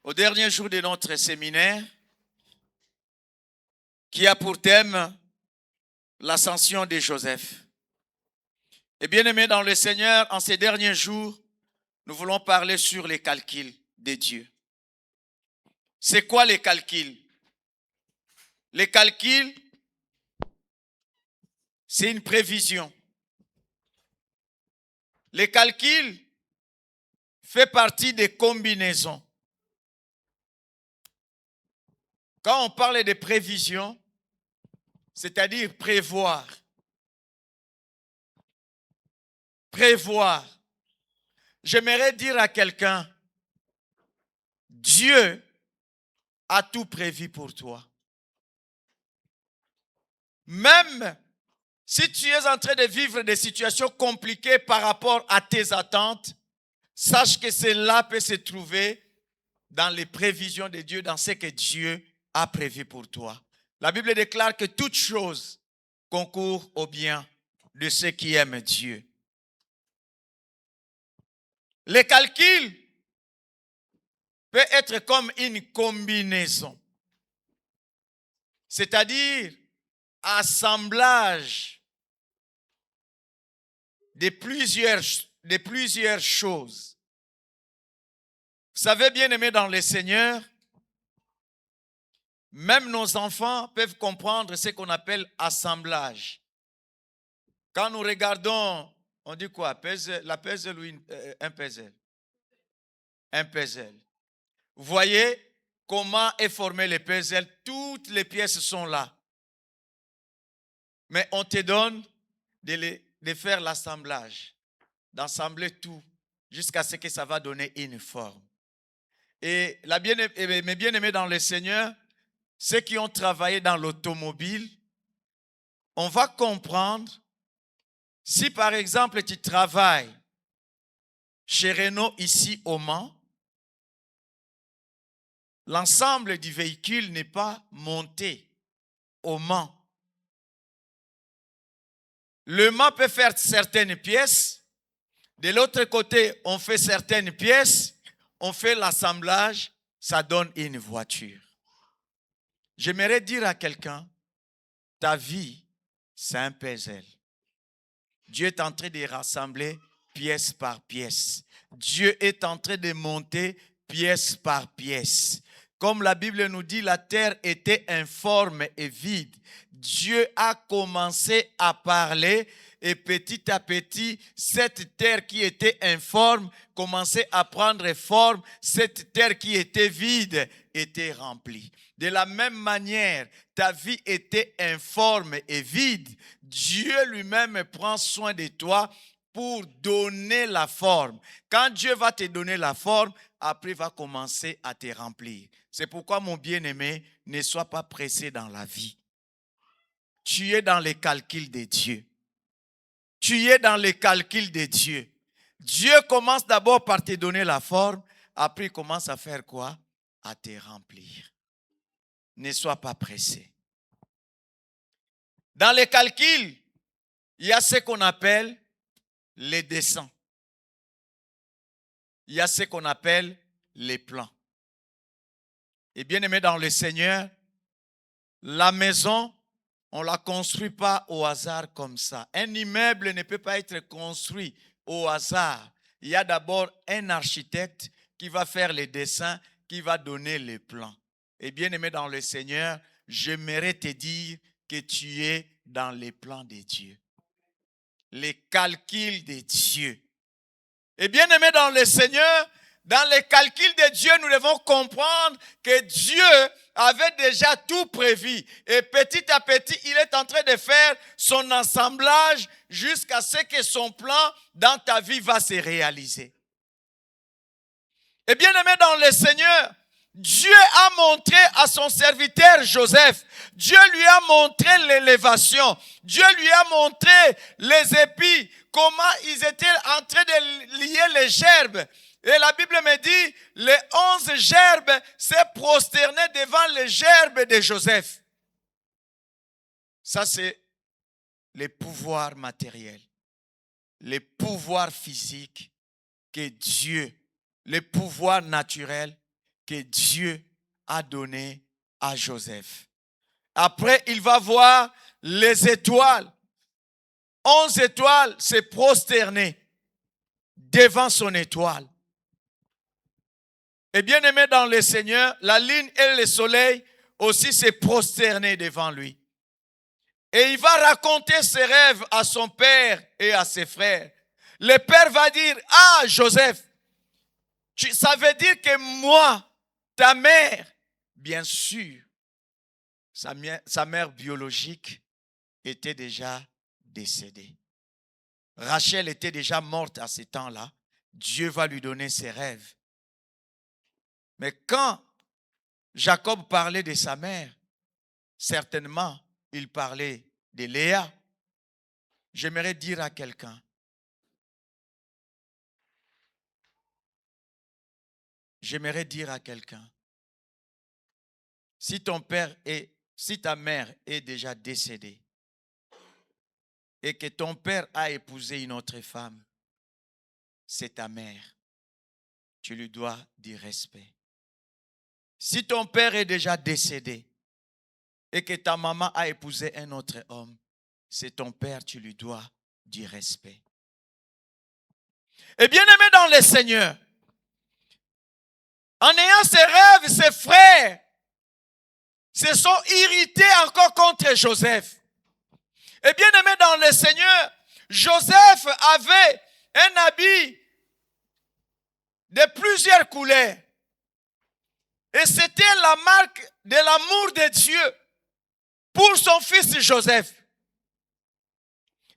au dernier jour de notre séminaire qui a pour thème l'ascension de Joseph. Et bien aimés dans le Seigneur, en ces derniers jours, nous voulons parler sur les calculs de Dieu. C'est quoi les calculs? Les calculs, c'est une prévision. Les calculs fait partie des combinaisons. Quand on parle de prévision, c'est-à-dire prévoir. Prévoir. J'aimerais dire à quelqu'un, Dieu a tout prévu pour toi. Même si tu es en train de vivre des situations compliquées par rapport à tes attentes, sache que cela peut se trouver dans les prévisions de Dieu, dans ce que Dieu a prévu pour toi. La Bible déclare que toute chose concourt au bien de ceux qui aiment Dieu. Les calculs peuvent être comme une combinaison, c'est-à-dire assemblage de plusieurs choses. Vous savez, bien aimés dans le Seigneur, même nos enfants peuvent comprendre ce qu'on appelle assemblage. Quand nous regardons, on dit quoi? La puzzle ou un puzzle? Un puzzle. Vous voyez comment est formé le puzzle? Toutes les pièces sont là. Mais on te donne de faire l'assemblage, d'assembler tout jusqu'à ce que ça va donner une forme. Et mes bien-aimés dans le Seigneur, ceux qui ont travaillé dans l'automobile, on va comprendre, si par exemple tu travailles chez Renault ici au Mans, l'ensemble du véhicule n'est pas monté au Mans. Le Mans peut faire certaines pièces, de l'autre côté on fait certaines pièces, on fait l'assemblage, ça donne une voiture. J'aimerais dire à quelqu'un, ta vie, c'est un puzzle. Dieu est en train de rassembler pièce par pièce. Dieu est en train de monter pièce par pièce. Comme la Bible nous dit, la terre était informe et vide. Dieu a commencé à parler et petit à petit, cette terre qui était informe commençait à prendre forme. Cette terre qui était vide était remplie. De la même manière, ta vie était informe et vide. Dieu lui-même prend soin de toi pour donner la forme. Quand Dieu va te donner la forme, après il va commencer à te remplir. C'est pourquoi, mon bien-aimé, ne sois pas pressé dans la vie. Tu es dans les calculs de Dieu. Tu es dans les calculs de Dieu. Dieu commence d'abord par te donner la forme, après il commence à faire quoi? À te remplir. Ne sois pas pressé. Dans les calculs, il y a ce qu'on appelle les dessins. Il y a ce qu'on appelle les plans. Et bien aimé dans le Seigneur, la maison, on ne la construit pas au hasard comme ça. Un immeuble ne peut pas être construit au hasard. Il y a d'abord un architecte qui va faire les dessins, qui va donner les plans. Et bien aimé dans le Seigneur, j'aimerais te dire que tu es dans les plans de Dieu. Les calculs de Dieu. Et bien aimé dans le Seigneur, dans les calculs de Dieu, nous devons comprendre que Dieu avait déjà tout prévu. Et petit à petit, il est en train de faire son assemblage jusqu'à ce que son plan dans ta vie va se réaliser. Et bien aimé dans le Seigneur, Dieu a montré à son serviteur Joseph, Dieu lui a montré l'élévation, Dieu lui a montré les épis, comment ils étaient en train de lier les gerbes. Et la Bible me dit, les 11 gerbes s'est prosterné devant les gerbes de Joseph. Ça, c'est les pouvoirs matériels, les pouvoirs physiques que Dieu, les pouvoirs naturels que Dieu a donné à Joseph. Après, il va voir les étoiles. 11 étoiles se prosterner devant son étoile. Et bien aimé dans le Seigneur, la lune et le soleil aussi se prosterner devant lui. Et il va raconter ses rêves à son père et à ses frères. Le père va dire, ah Joseph, ça veut dire que moi, ta mère, bien sûr, sa mère biologique était déjà décédée. Rachel était déjà morte à ce temps-là. Dieu va lui donner ses rêves. Mais quand Jacob parlait de sa mère, certainement, il parlait de Léa. J'aimerais dire à quelqu'un, si ta mère est déjà décédée et que ton père a épousé une autre femme, c'est ta mère. Tu lui dois du respect. Si ton père est déjà décédé et que ta maman a épousé un autre homme, c'est ton père, tu lui dois du respect. Et bien aimé dans le Seigneur, en ayant ses rêves, ses frères se sont irrités encore contre Joseph. Et bien aimé dans le Seigneur, Joseph avait un habit de plusieurs couleurs. Et c'était la marque de l'amour de Dieu pour son fils Joseph.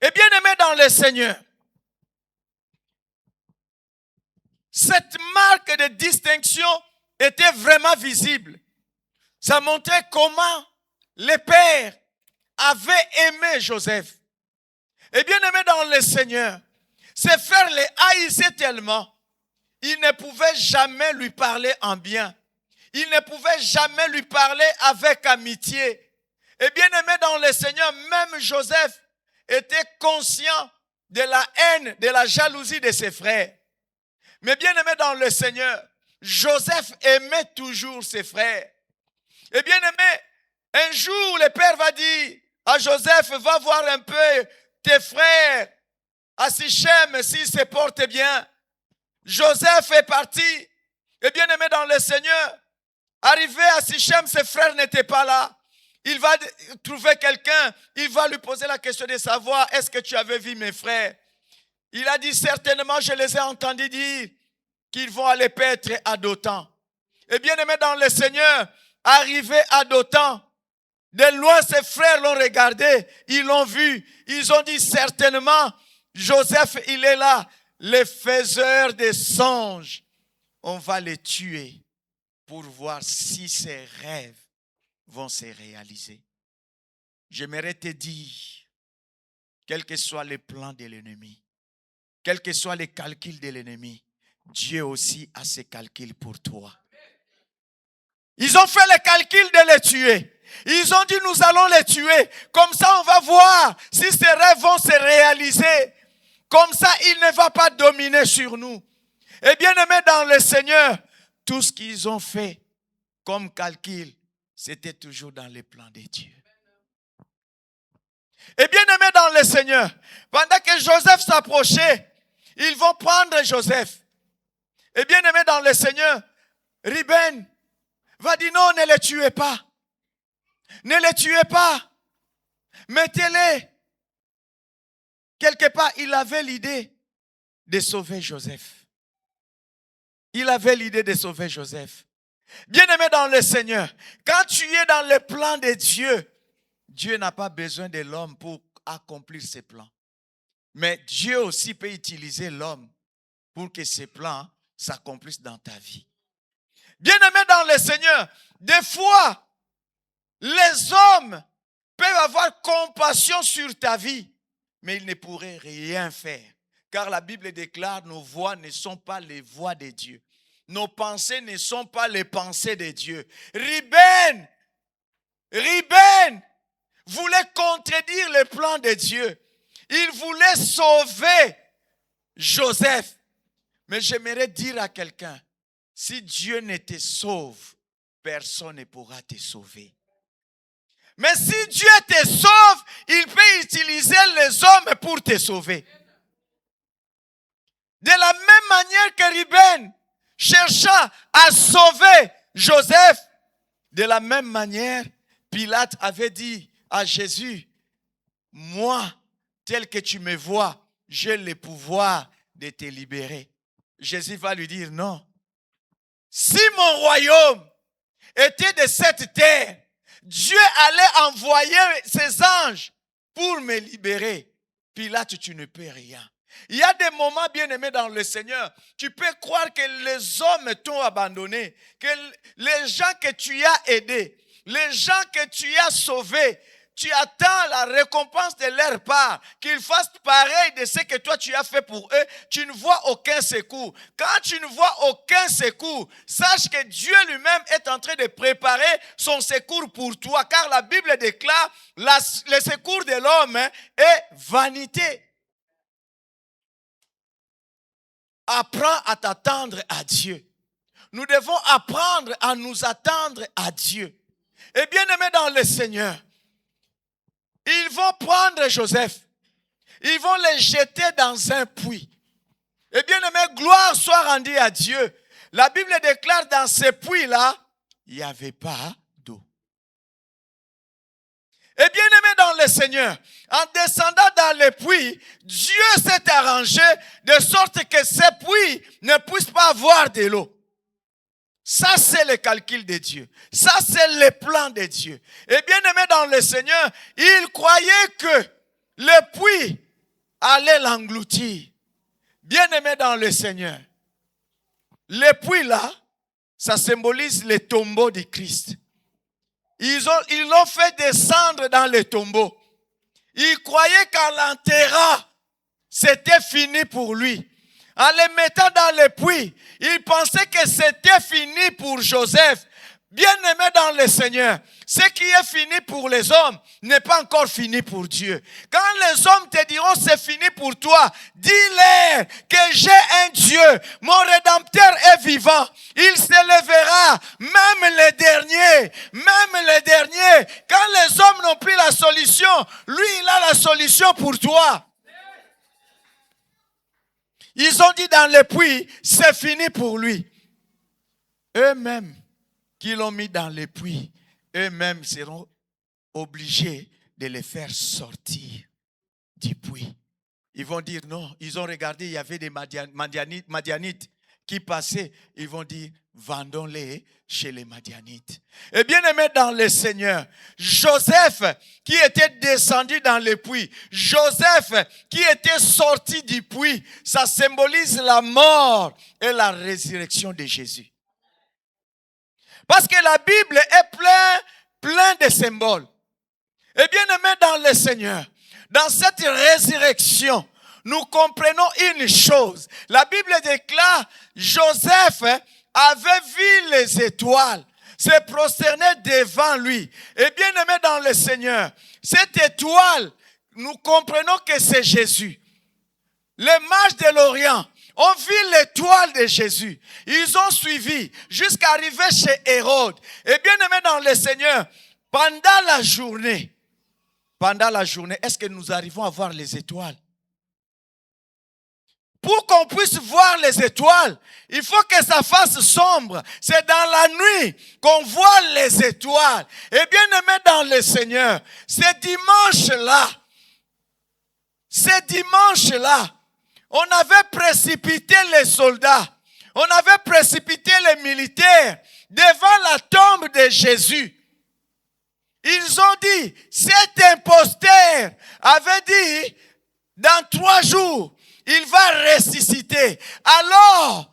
Et bien aimé dans le Seigneur, cette marque de distinction était vraiment visible. Ça montrait comment le père avait aimé Joseph. Et bien aimé dans le Seigneur, ses frères les haïssaient tellement, ils ne pouvaient jamais lui parler en bien. Ils ne pouvaient jamais lui parler avec amitié. Et bien aimé dans le Seigneur, même Joseph était conscient de la haine, de la jalousie de ses frères. Mais bien aimé dans le Seigneur, Joseph aimait toujours ses frères. Et bien aimé, un jour le père va dire à Joseph, va voir un peu tes frères à Sichem s'ils se portent bien. Joseph est parti. Et bien aimé dans le Seigneur, arrivé à Sichem, ses frères n'étaient pas là. Il va trouver quelqu'un, il va lui poser la question de savoir, est-ce que tu avais vu mes frères? Il a dit, certainement, je les ai entendus dire qu'ils vont aller paître à Dothan. Et bien aimé dans le Seigneur, arrivé à Dothan, de loin ses frères l'ont regardé, ils l'ont vu, ils ont dit certainement, Joseph il est là, le faiseur des songes, on va les tuer pour voir si ses rêves vont se réaliser. J'aimerais te dire, quel que soit le plan de l'ennemi, quels que soient les calculs de l'ennemi, Dieu aussi a ses calculs pour toi. Ils ont fait le calcul de les tuer. Ils ont dit nous allons les tuer. Comme ça on va voir si ces rêves vont se réaliser. Comme ça il ne va pas dominer sur nous. Et bien aimé dans le Seigneur, tout ce qu'ils ont fait comme calcul, c'était toujours dans les plans de Dieu. Et bien aimé dans le Seigneur, pendant que Joseph s'approchait, ils vont prendre Joseph. Et bien aimé dans le Seigneur, Ruben va dire non, ne les tuez pas. Ne les tuez pas. Mettez-les. Quelque part, il avait l'idée de sauver Joseph. Il avait l'idée de sauver Joseph. Bien-aimé dans le Seigneur, quand tu es dans le plan de Dieu, Dieu n'a pas besoin de l'homme pour accomplir ses plans. Mais Dieu aussi peut utiliser l'homme pour que ses plans s'accomplissent dans ta vie. Bien-aimé dans le Seigneur, des fois, les hommes peuvent avoir compassion sur ta vie, mais ils ne pourraient rien faire. Car la Bible déclare, nos voix ne sont pas les voix de Dieu. Nos pensées ne sont pas les pensées de Dieu. Ruben voulait contredire le plan de Dieu. Il voulait sauver Joseph. Mais j'aimerais dire à quelqu'un, Si Dieu ne te sauve, personne ne pourra te sauver. Mais si Dieu te sauve, il peut utiliser les hommes pour te sauver. De la même manière que Ruben chercha à sauver Joseph, de la même manière, Pilate avait dit à Jésus, moi, tel que tu me vois, j'ai le pouvoir de te libérer. Jésus va lui dire non. Si mon royaume était de cette terre, Dieu allait envoyer ses anges pour me libérer. Pilate, tu ne peux rien. Il y a des moments, bien-aimés dans le Seigneur, tu peux croire que les hommes t'ont abandonné, que les gens que tu as aidés, les gens que tu as sauvés, tu attends la récompense de leur part, qu'ils fassent pareil de ce que toi tu as fait pour eux, tu ne vois aucun secours. Quand tu ne vois aucun secours, sache que Dieu lui-même est en train de préparer son secours pour toi, car la Bible déclare le secours de l'homme est vanité. Apprends à t'attendre à Dieu. Nous devons apprendre à nous attendre à Dieu. Et bien aimé dans le Seigneur, ils vont prendre Joseph. Ils vont le jeter dans un puits. Et bien aimé, gloire soit rendue à Dieu. La Bible déclare dans ce puits-là, il n'y avait pas d'eau. Et bien aimé dans le Seigneur, en descendant dans le puits, Dieu s'est arrangé de sorte que ce puits ne puisse pas avoir de l'eau. Ça, c'est le calcul de Dieu. Ça, c'est le plan de Dieu. Et bien aimé dans le Seigneur, il croyait que le puits allait l'engloutir. Bien aimé dans le Seigneur, le puits là, ça symbolise le tombeau de Christ. Ils l'ont fait descendre dans le tombeau. Il croyait qu'en l'enterrant, c'était fini pour lui. En le mettant dans le puits, il pensait que c'était fini pour Joseph. Bien-aimé dans le Seigneur, ce qui est fini pour les hommes n'est pas encore fini pour Dieu. Quand les hommes te diront c'est fini pour toi, dis-leur que j'ai un Dieu, mon Rédempteur est vivant. Il se lèvera, même les derniers. Quand les hommes n'ont plus la solution, lui il a la solution pour toi. Ils ont dit dans le puits, c'est fini pour lui. Eux-mêmes qui l'ont mis dans le puits, eux-mêmes seront obligés de les faire sortir du puits. Ils vont dire non. Ils ont regardé, il y avait des Madianites qui passaient. Ils vont dire, vendons-les chez les Madianites. Et bien aimé dans le Seigneur, Joseph qui était descendu dans le puits, Joseph qui était sorti du puits, ça symbolise la mort et la résurrection de Jésus. Parce que la Bible est plein de symboles. Et bien aimé dans le Seigneur, dans cette résurrection, nous comprenons une chose. La Bible déclare, Joseph avait vu les étoiles, se prosterner devant lui. Et bien aimé dans le Seigneur, cette étoile, nous comprenons que c'est Jésus. Les mages de l'Orient ont vu l'étoile de Jésus. Ils ont suivi jusqu'à arriver chez Hérode. Et bien aimé dans le Seigneur, pendant la journée, est-ce que nous arrivons à voir les étoiles? Pour qu'on puisse voir les étoiles, il faut que ça fasse sombre. C'est dans la nuit qu'on voit les étoiles. Et bien aimé dans le Seigneur, ce dimanche-là, on avait précipité les soldats, on avait précipité les militaires devant la tombe de Jésus. Ils ont dit, cet imposteur avait dit, dans 3 jours, il va ressusciter. Alors,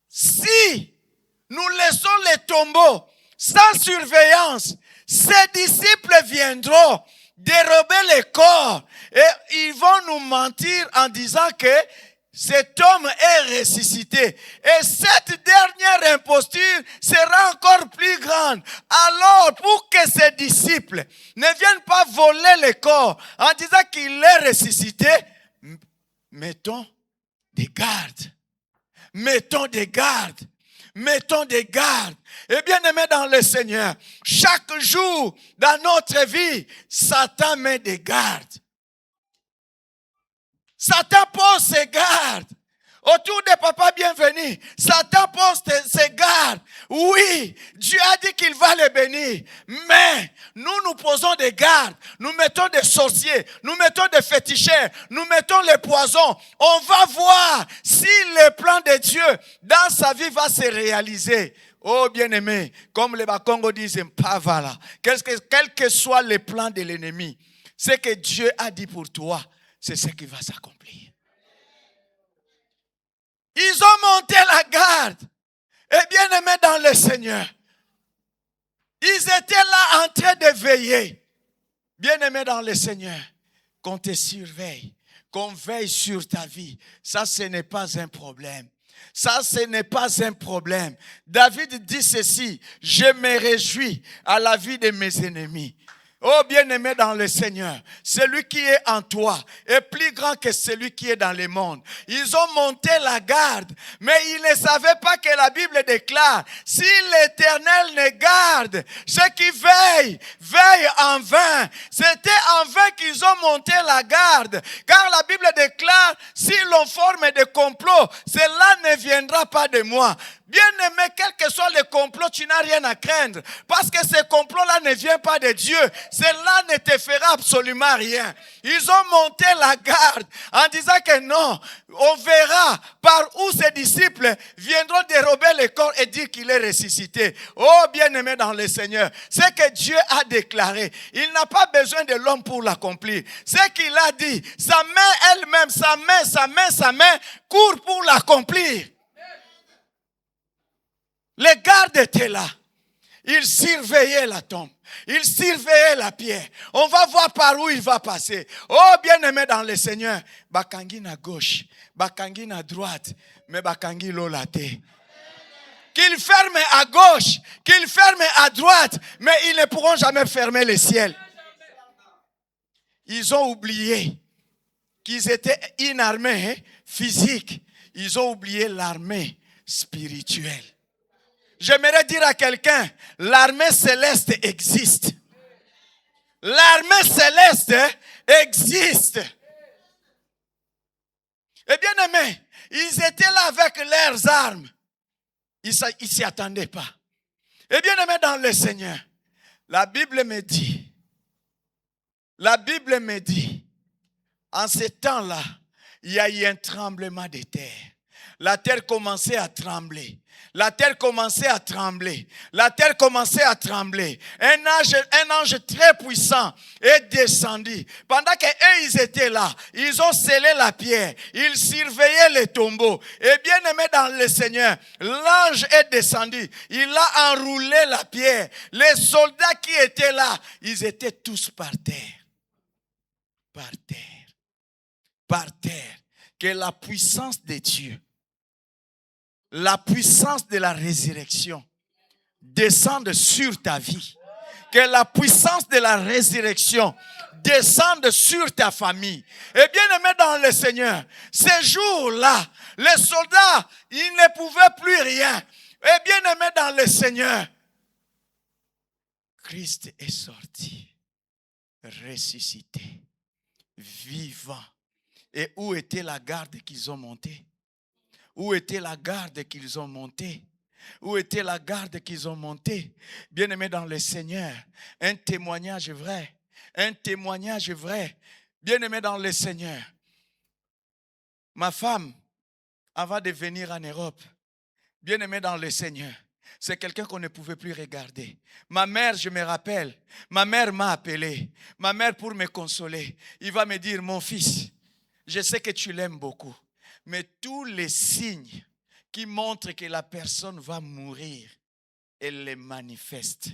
si nous laissons les tombeaux sans surveillance, ses disciples viendront dérober les corps et ils vont nous mentir en disant que cet homme est ressuscité. Et cette dernière imposture sera encore plus grande. Alors, pour que ses disciples ne viennent pas voler les corps en disant qu'il est ressuscité, mettons des gardes. Mettons des gardes. mettons des gardes. Et bien aimé dans le Seigneur, chaque jour dans notre vie, Satan met des gardes. Satan pose ses gardes. Autour de papa bienvenu, Satan pose ses gardes. Oui, Dieu a dit qu'il va les bénir. Mais nous posons des gardes. Nous mettons des sorciers. Nous mettons des féticheurs. Nous mettons les poisons. On va voir si le plan de Dieu dans sa vie va se réaliser. Oh bien-aimé, comme les Bakongo disent, Pavala, quel que soit le plan de l'ennemi, ce que Dieu a dit pour toi, c'est ce qui va s'accomplir. Ils ont monté la garde. Et bien aimés dans le Seigneur, ils étaient là en train de veiller. Bien aimés dans le Seigneur, qu'on te surveille, qu'on veille sur ta vie, ça ce n'est pas un problème. Ça, ce n'est pas un problème. David dit ceci, je me réjouis à la vie de mes ennemis. Oh bien-aimé dans le Seigneur, celui qui est en toi est plus grand que celui qui est dans le monde. Ils ont monté la garde, mais ils ne savaient pas que la Bible déclare, si l'Éternel ne garde, ceux qui veillent en vain. C'était en vain qu'ils ont monté la garde, car la Bible déclare, si l'on forme des complots, cela ne viendra pas de moi. Bien-aimé, quel que soit le complot, tu n'as rien à craindre. Parce que ce complot-là ne vient pas de Dieu. Cela ne te fera absolument rien. Ils ont monté la garde en disant que non, on verra par où ses disciples viendront dérober le corps et dire qu'il est ressuscité. Oh, bien-aimé dans le Seigneur, ce que Dieu a déclaré, il n'a pas besoin de l'homme pour l'accomplir. Ce qu'il a dit, sa main elle-même, sa main court pour l'accomplir. Les gardes étaient là. Ils surveillaient la tombe. Ils surveillaient la pierre. On va voir par où il va passer. Oh, bien-aimé dans le Seigneur. Bakangi à gauche, Bakangi à droite, mais Bakangi l'olate. Qu'ils ferment à gauche, qu'ils ferment à droite, mais ils ne pourront jamais fermer le ciel. Ils ont oublié qu'ils étaient une armée physique. Ils ont oublié l'armée spirituelle. J'aimerais dire à quelqu'un, l'armée céleste existe. L'armée céleste existe. Et bien aimé, ils étaient là avec leurs armes. Ils ne s'y attendaient pas. Et bien aimé dans le Seigneur, la Bible me dit, en ce temps-là, il y a eu un tremblement de terre. La terre commençait à trembler. La terre commençait à trembler. La terre commençait à trembler. Un ange très puissant est descendu. Pendant qu'eux, ils étaient là, ils ont scellé la pierre. Ils surveillaient les tombeaux. Et bien aimé dans le Seigneur, l'ange est descendu. Il a enroulé la pierre. Les soldats qui étaient là, ils étaient tous par terre. Par terre. Par terre. Que la puissance de Dieu, la puissance de la résurrection descende sur ta vie. Que la puissance de la résurrection descende sur ta famille. Et bien aimé dans le Seigneur, ces jours-là, les soldats, ils ne pouvaient plus rien. Et bien aimé dans le Seigneur, Christ est sorti, ressuscité, vivant. Et où était la garde qu'ils ont montée? Où était la garde qu'ils ont montée? Où était la garde qu'ils ont montée? Bien-aimés dans le Seigneur, un témoignage vrai. Un témoignage vrai. Bien-aimés dans le Seigneur, ma femme, avant de venir en Europe, bien-aimée dans le Seigneur, c'est quelqu'un qu'on ne pouvait plus regarder. Ma mère, je me rappelle, ma mère m'a appelé. Ma mère, pour me consoler, il va me dire, mon fils, je sais que tu l'aimes beaucoup. Mais tous les signes qui montrent que la personne va mourir, elle les manifeste.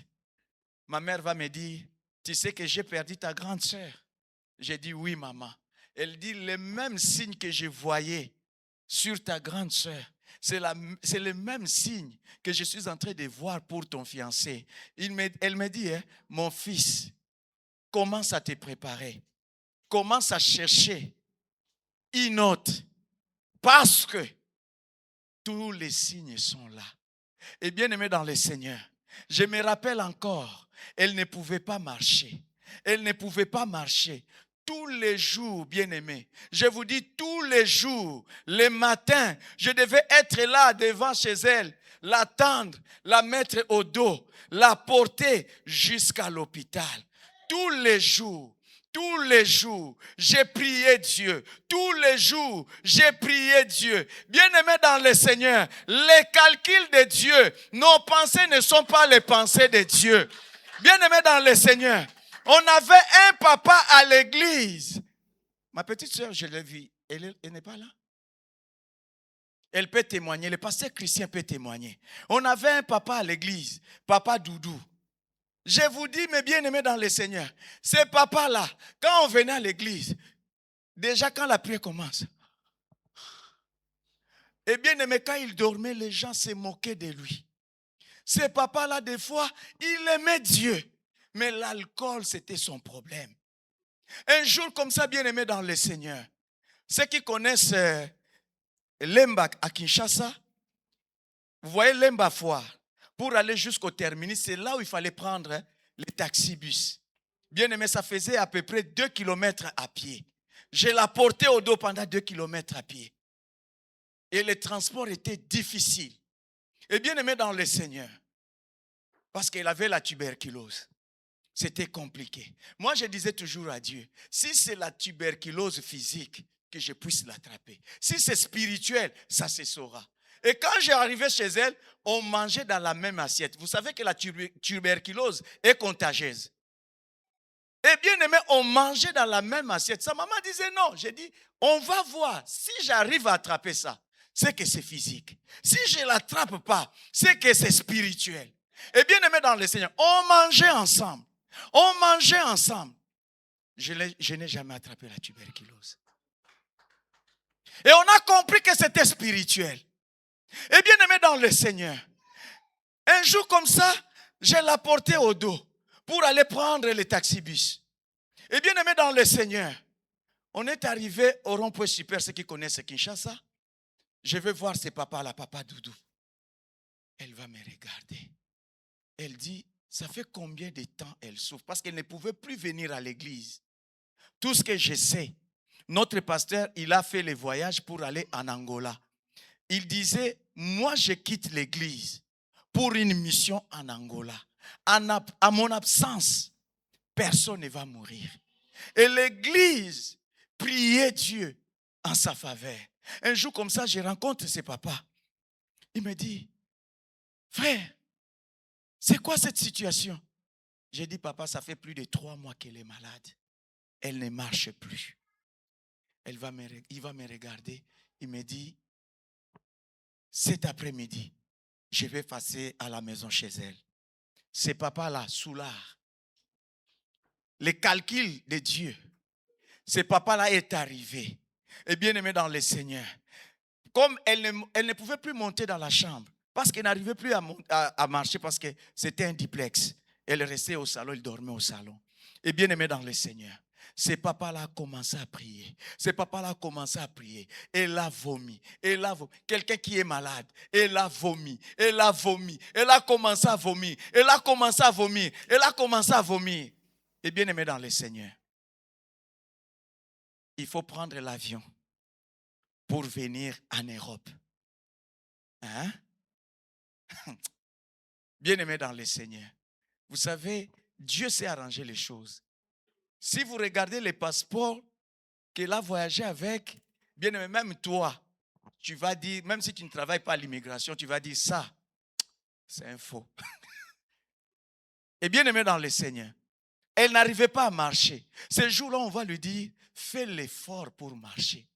Ma mère va me dire, tu sais que j'ai perdu ta grande sœur? J'ai dit oui maman. Elle dit, les mêmes signes que je voyais sur ta grande sœur, c'est le même signe que je suis en train de voir pour ton fiancé. Elle me dit, mon fils, commence à te préparer. Commence à chercher une autre. Parce que tous les signes sont là. Et bien aimé dans le Seigneur, je me rappelle encore, elle ne pouvait pas marcher. Elle ne pouvait pas marcher. Tous les jours, bien-aimés, je vous dis tous les jours, les matins, je devais être là devant chez elle, l'attendre, la mettre au dos, la porter jusqu'à l'hôpital. Tous les jours, j'ai prié Dieu. Tous les jours, j'ai prié Dieu. Bien-aimé dans le Seigneur, les calculs de Dieu, nos pensées ne sont pas les pensées de Dieu. Bien-aimé dans le Seigneur, on avait un papa à l'église. Ma petite soeur, je l'ai vue. Elle n'est pas là. Elle peut témoigner. Le pasteur Christian peut témoigner. On avait un papa à l'église, papa Doudou. Je vous dis, mes bien-aimés dans le Seigneur, ce papa-là, quand on venait à l'église, déjà quand la prière commence, et bien aimé, quand il dormait, les gens se moquaient de lui. Ce papa-là, des fois, il aimait Dieu, mais l'alcool, c'était son problème. Un jour comme ça, bien aimé dans le Seigneur, ceux qui connaissent Lemba à Kinshasa, vous voyez Lemba Foire, pour aller jusqu'au terminus, c'est là où il fallait prendre les taxi-bus. Bien aimé, ça faisait à peu près 2 kilomètres à pied. Je la portais au dos pendant 2 kilomètres à pied. Et le transport était difficile. Et bien aimé dans le Seigneur, parce qu'elle avait la tuberculose. C'était compliqué. Moi, je disais toujours à Dieu, si c'est la tuberculose physique, que je puisse l'attraper. Si c'est spirituel, ça se saura. Et quand j'arrivais chez elle, on mangeait dans la même assiette. Vous savez que la tuberculose est contagieuse. Et bien aimé, on mangeait dans la même assiette. Sa maman disait non. J'ai dit, on va voir. Si j'arrive à attraper ça, c'est que c'est physique. Si je ne l'attrape pas, c'est que c'est spirituel. Et bien aimé dans le Seigneur, on mangeait ensemble. On mangeait ensemble. Je n'ai jamais attrapé la tuberculose. Et on a compris que c'était spirituel. Et bien aimé dans le Seigneur, un jour comme ça, je l'ai porté au dos pour aller prendre le taxi-bus. Et bien aimé dans le Seigneur, on est arrivé au rond-point super, ceux qui connaissent Kinshasa. Je vais voir ce papa-là, papa Doudou. Elle va me regarder. Elle dit, ça fait combien de temps elle souffre? Parce qu'elle ne pouvait plus venir à l'église. Tout ce que je sais, notre pasteur, il a fait le voyage pour aller en Angola. Il disait, moi je quitte l'église pour une mission en Angola. À mon absence, personne ne va mourir. Et l'église priait Dieu en sa faveur. Un jour comme ça, je rencontre ce papa. Il me dit, frère, c'est quoi cette situation? J'ai dit, papa, ça fait plus de 3 mois qu'elle est malade. Elle ne marche plus. Il va me regarder. Il me dit, cet après-midi, je vais passer à la maison chez elle. Ce papa-là, Soulard, les calculs de Dieu, ce papa-là est arrivé. Et bien aimé dans le Seigneur. Comme elle ne pouvait plus monter dans la chambre, parce qu'elle n'arrivait plus à marcher, parce que c'était un duplex. Elle restait au salon, elle dormait au salon. Et bien aimé dans le Seigneur. Ce papa-là a commencé à prier. Ce papa-là a commencé à prier. Elle a vomi. Elle a vomi. Quelqu'un qui est malade, elle a vomi. Elle a vomi. Elle a commencé à vomir. Elle a commencé à vomir. Elle a commencé à vomir. Et bien aimé dans le Seigneur, il faut prendre l'avion pour venir en Europe. Hein? Bien aimé dans le Seigneur. Vous savez, Dieu sait arranger les choses. Si vous regardez les passeports qu'elle a voyagé avec, bien aimé, même toi, tu vas dire, même si tu ne travailles pas à l'immigration, tu vas dire ça, c'est un faux. Et bien aimé dans le Seigneur, elle n'arrivait pas à marcher. Ce jour-là, on va lui dire, fais l'effort pour marcher.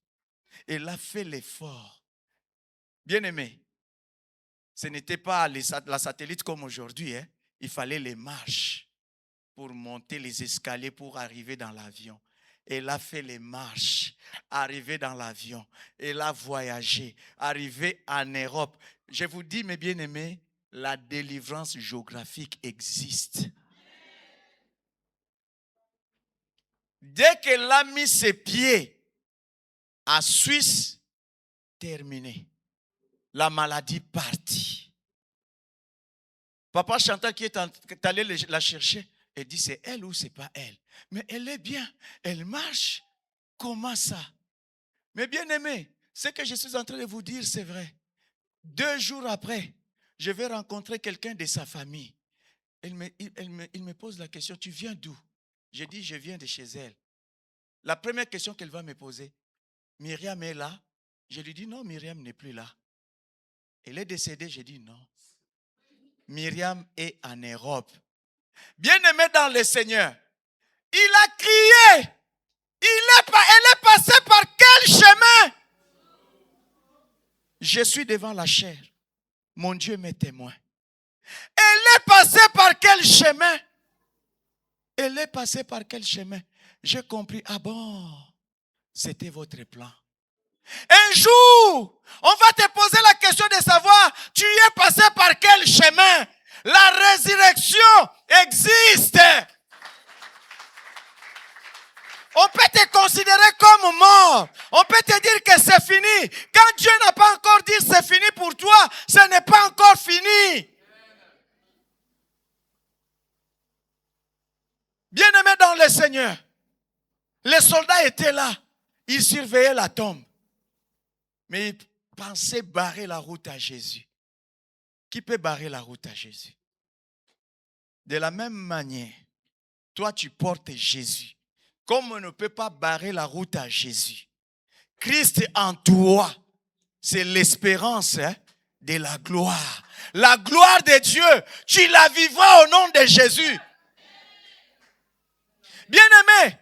Elle a fait l'effort. Bien aimé, ce n'était pas la satellite comme aujourd'hui. Hein. Il fallait les marches pour monter les escaliers pour arriver dans l'avion. Elle a fait les marches, arrivé dans l'avion. Elle a voyagé, arrivé en Europe. Je vous dis, mes bien-aimés, la délivrance géographique existe. Dès qu'elle a mis ses pieds à Suisse, terminé. La maladie partit. Papa Chantal qui est allé la chercher, elle dit c'est elle ou c'est pas elle. Mais elle est bien, elle marche. Comment ça? Mais bien aimé, ce que je suis en train de vous dire, c'est vrai. 2 jours après, je vais rencontrer quelqu'un de sa famille. Il me pose la question, tu viens d'où? Je dis, je viens de chez elle. La première question qu'elle va me poser, Myriam est là? Je lui dis, non, Myriam n'est plus là. Elle est décédée, je dis, non. Myriam est en Europe. Bien-aimé dans le Seigneur, il a crié. Elle est passée par quel chemin? Je suis devant la chair. Mon Dieu m'est témoin. Elle est passée par quel chemin? Elle est passée par quel chemin? J'ai compris. Ah bon, c'était votre plan. Un jour, on va te poser la question de savoir, tu es passé par quel chemin? La résurrection existe. On peut te considérer comme mort. On peut te dire que c'est fini. Quand Dieu n'a pas encore dit c'est fini pour toi, ce n'est pas encore fini. Bien-aimés dans le Seigneur, les soldats étaient là. Ils surveillaient la tombe. Mais ils pensaient barrer la route à Jésus. Qui peut barrer la route à Jésus? De la même manière, toi tu portes Jésus. Comme on ne peut pas barrer la route à Jésus. Christ en toi, c'est l'espérance de la gloire. La gloire de Dieu, tu la vivras au nom de Jésus. Bien-aimé,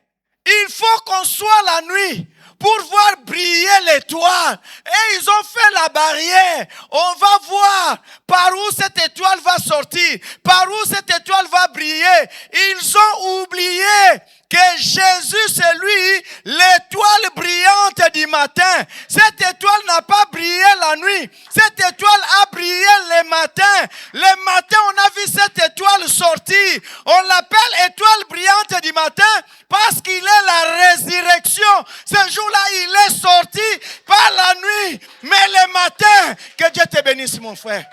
il faut qu'on soit la nuit pour voir briller l'étoile. Et ils ont fait la barrière. On va voir par où cette étoile va sortir, par où cette étoile va briller. Ils ont oublié que Jésus, c'est lui, l'étoile brillante du matin. Cette étoile n'a pas brillé la nuit. Cette étoile a brillé le matin. Le matin, on a vu cette étoile sortir. On l'appelle étoile brillante du matin parce qu'il est la résurrection. Ce jour-là, il est sorti par la nuit. Mais le matin, que Dieu te bénisse, mon frère.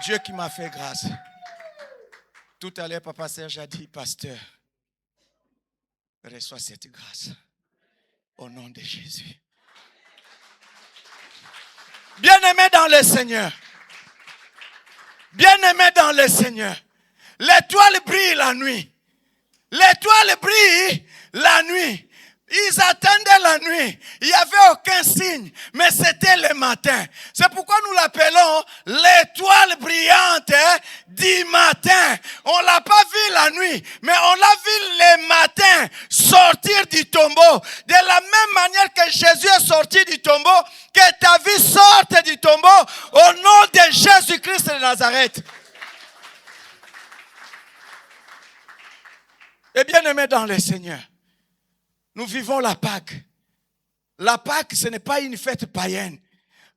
Dieu qui m'a fait grâce. Tout à l'heure, Papa Serge a dit, pasteur, reçois cette grâce au nom de Jésus. Bien-aimé dans le Seigneur. Bien-aimé dans le Seigneur. L'étoile brille la nuit. L'étoile brille la nuit. Ils attendaient la nuit. Il n'y avait aucun signe. Mais c'était le matin. C'est pourquoi nous l'appelons l'étoile brillante du matin. On ne l'a pas vu la nuit. Mais on l'a vu le matin sortir du tombeau. De la même manière que Jésus est sorti du tombeau, que ta vie sorte du tombeau au nom de Jésus-Christ de Nazareth. Et bien aimé dans le Seigneur, nous vivons la Pâque. La Pâque, ce n'est pas une fête païenne.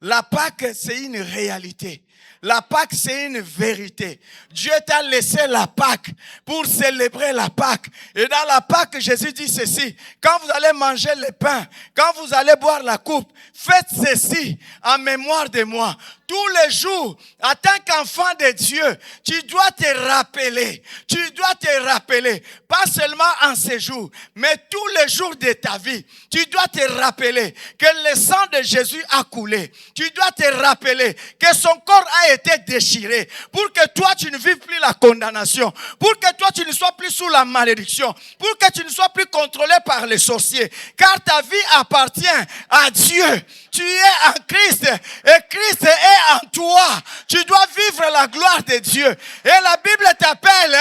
La Pâque, c'est une réalité. La Pâque, c'est une vérité. Dieu t'a laissé la Pâque pour célébrer la Pâque. Et dans la Pâque, Jésus dit ceci. Quand vous allez manger le pain, quand vous allez boire la coupe, faites ceci en mémoire de moi. Tous les jours, en tant qu'enfant de Dieu, tu dois te rappeler. Tu dois te rappeler. Pas seulement en ces jours, mais tous les jours de ta vie. Tu dois te rappeler que le sang de Jésus a coulé. Tu dois te rappeler que son corps a été déchiré pour que toi tu ne vives plus la condamnation, pour que toi tu ne sois plus sous la malédiction, pour que tu ne sois plus contrôlé par les sorciers, car ta vie appartient à Dieu. Tu es en Christ et Christ est en toi. Tu dois vivre la gloire de Dieu. Et la Bible t'appelle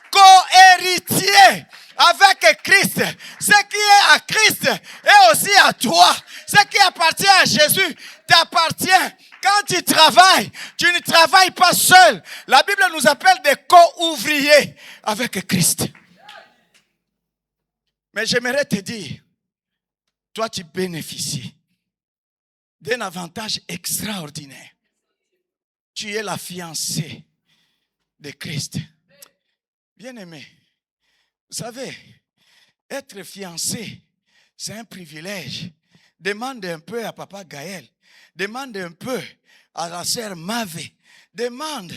co-héritier avec Christ. Ce qui est à Christ est aussi à toi. Ce qui appartient à Jésus t'appartient. Quand tu travailles, tu ne travailles pas seul. La Bible nous appelle des co-ouvriers avec Christ. Mais j'aimerais te dire, toi tu bénéficies d'un avantage extraordinaire. Tu es la fiancée de Christ. Bien-aimé, vous savez, être fiancé, c'est un privilège Demande un peu à papa Gaël. Demande un peu à la sœur Mavé. Demande.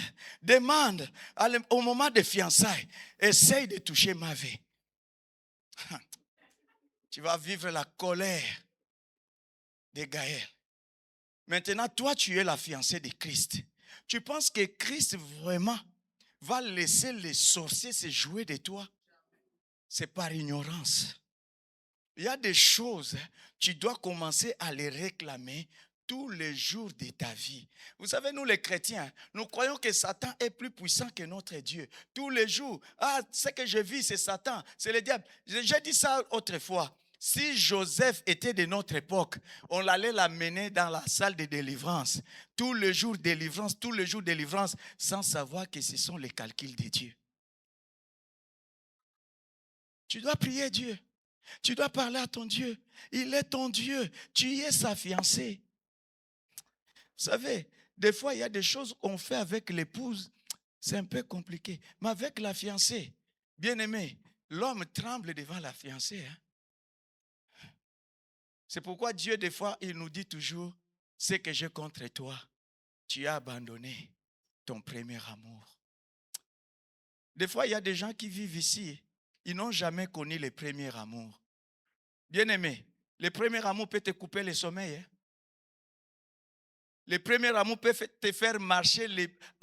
Au moment des fiançailles, essaye de toucher Mavé. Tu vas vivre la colère de Gaël. Maintenant, toi, tu es la fiancée de Christ. Tu penses que Christ vraiment va laisser les sorciers se jouer de toi? C'est par ignorance. Il y a des choses, tu dois commencer à les réclamer tous les jours de ta vie. Vous savez, nous les chrétiens, nous croyons que Satan est plus puissant que notre Dieu. Tous les jours, ce que je vis, c'est Satan, c'est le diable. J'ai dit ça autrefois. Si Joseph était de notre époque, on allait l'amener dans la salle de délivrance. Tous les jours délivrance, sans savoir que ce sont les calculs de Dieu. Tu dois prier Dieu. Tu dois parler à ton Dieu. Il est ton Dieu. Tu es sa fiancée. Vous savez, des fois, il y a des choses qu'on fait avec l'épouse. C'est un peu compliqué. Mais avec la fiancée, bien aimé, l'homme tremble devant la fiancée. C'est pourquoi Dieu, des fois, il nous dit toujours, ce que j'ai contre toi, tu as abandonné ton premier amour. Des fois, il y a des gens qui vivent ici. Ils n'ont jamais connu le premier amour. Bien-aimé, le premier amour peut te couper le sommeil. Le premier amour peut te faire marcher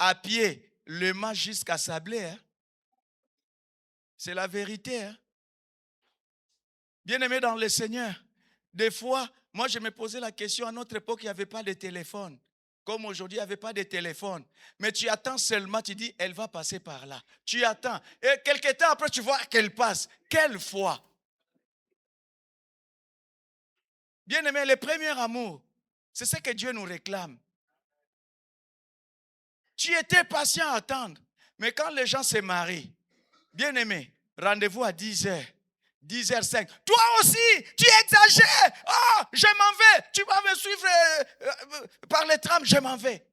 à pied le mât jusqu'à Sablé. C'est la vérité. Bien-aimé dans le Seigneur, des fois, moi je me posais la question, à notre époque, il n'y avait pas de téléphone. Comme aujourd'hui, il n'y avait pas de téléphone. Mais tu attends seulement, tu dis, elle va passer par là. Tu attends. Et quelque temps après, tu vois qu'elle passe. Quelle foi! Bien-aimé, le premier amour, c'est ce que Dieu nous réclame. Tu étais patient à attendre. Mais quand les gens se marient, bien-aimé, rendez-vous à 10h. 10h05. Toi aussi, tu exagères. Oh, je m'en vais. Tu vas me suivre par les trams, je m'en vais.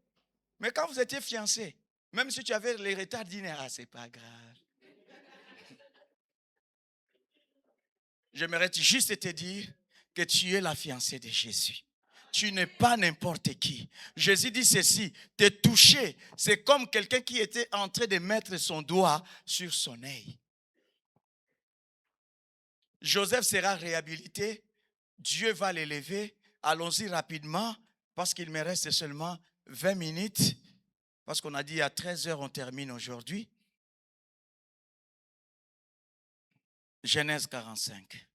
Mais quand vous étiez fiancés, même si tu avais les retards d'une heure, c'est pas grave. J'aimerais juste te dire que tu es la fiancée de Jésus. Tu n'es pas n'importe qui. Jésus dit ceci, te toucher, c'est comme quelqu'un qui était en train de mettre son doigt sur son œil. Joseph sera réhabilité, Dieu va l'élever. Allons-y rapidement, parce qu'il me reste seulement 20 minutes, parce qu'on a dit à 13h on termine aujourd'hui. Genèse 45.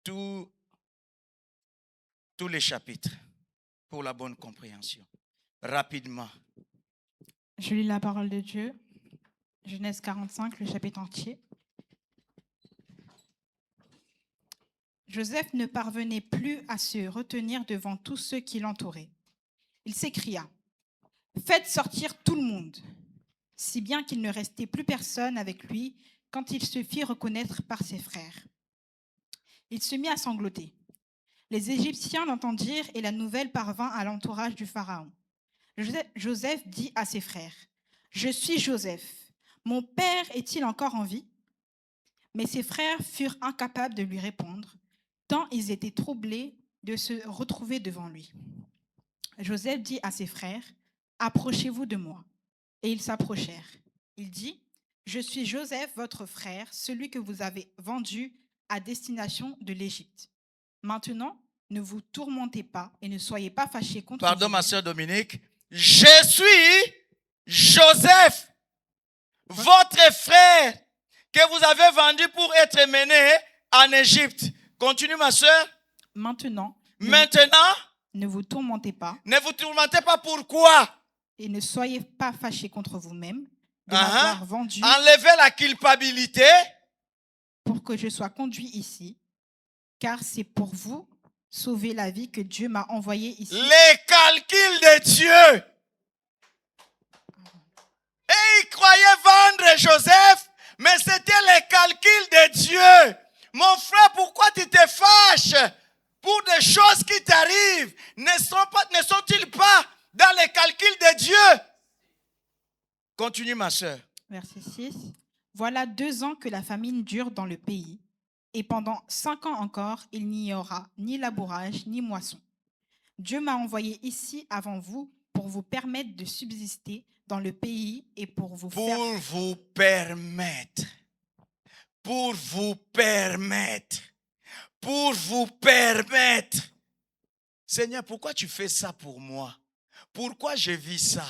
Tous les chapitres, pour la bonne compréhension. Rapidement. Je lis la parole de Dieu. Genèse 45, le chapitre entier. Joseph ne parvenait plus à se retenir devant tous ceux qui l'entouraient. Il s'écria, « Faites sortir tout le monde !» si bien qu'il ne restait plus personne avec lui quand il se fit reconnaître par ses frères. Il se mit à sangloter. Les Égyptiens l'entendirent et la nouvelle parvint à l'entourage du Pharaon. Joseph dit à ses frères, « Je suis Joseph. Mon père est-il encore en vie ?» Mais ses frères furent incapables de lui répondre, tant ils étaient troublés de se retrouver devant lui. Joseph dit à ses frères, « Approchez-vous de moi. » Et ils s'approchèrent. Il dit, « Je suis Joseph, votre frère, celui que vous avez vendu à destination de l'Égypte. Maintenant, ne vous tourmentez pas et ne soyez pas fâchés contre vous. » Pardon, ma soeur Dominique. Je suis Joseph, votre frère, que vous avez vendu pour être mené en Égypte. Continue, ma soeur. Maintenant, ne vous tourmentez pas. Ne vous tourmentez pas, pourquoi? Et ne soyez pas fâchés contre vous-même de m'avoir vendu. Enlevez la culpabilité. Pour que je sois conduit ici, car c'est pour vous sauver la vie que Dieu m'a envoyé ici. Les calculs de Dieu. Et ils croyaient vendre Joseph, mais c'était les calculs de Dieu. Mon frère, pourquoi tu te fâches pour des choses qui t'arrivent? Ne sont-ils pas dans les calculs de Dieu? Continue, ma soeur. Verset 6. Voilà 2 ans que la famine dure dans le pays, Et pendant 5 ans encore, il n'y aura ni labourage, ni moisson. Dieu m'a envoyé ici avant vous pour vous permettre de subsister dans le pays et pour vous faire... Pour vous permettre. Pour vous permettre. Pour vous permettre. Seigneur, pourquoi tu fais ça pour moi? Pourquoi je vis ça?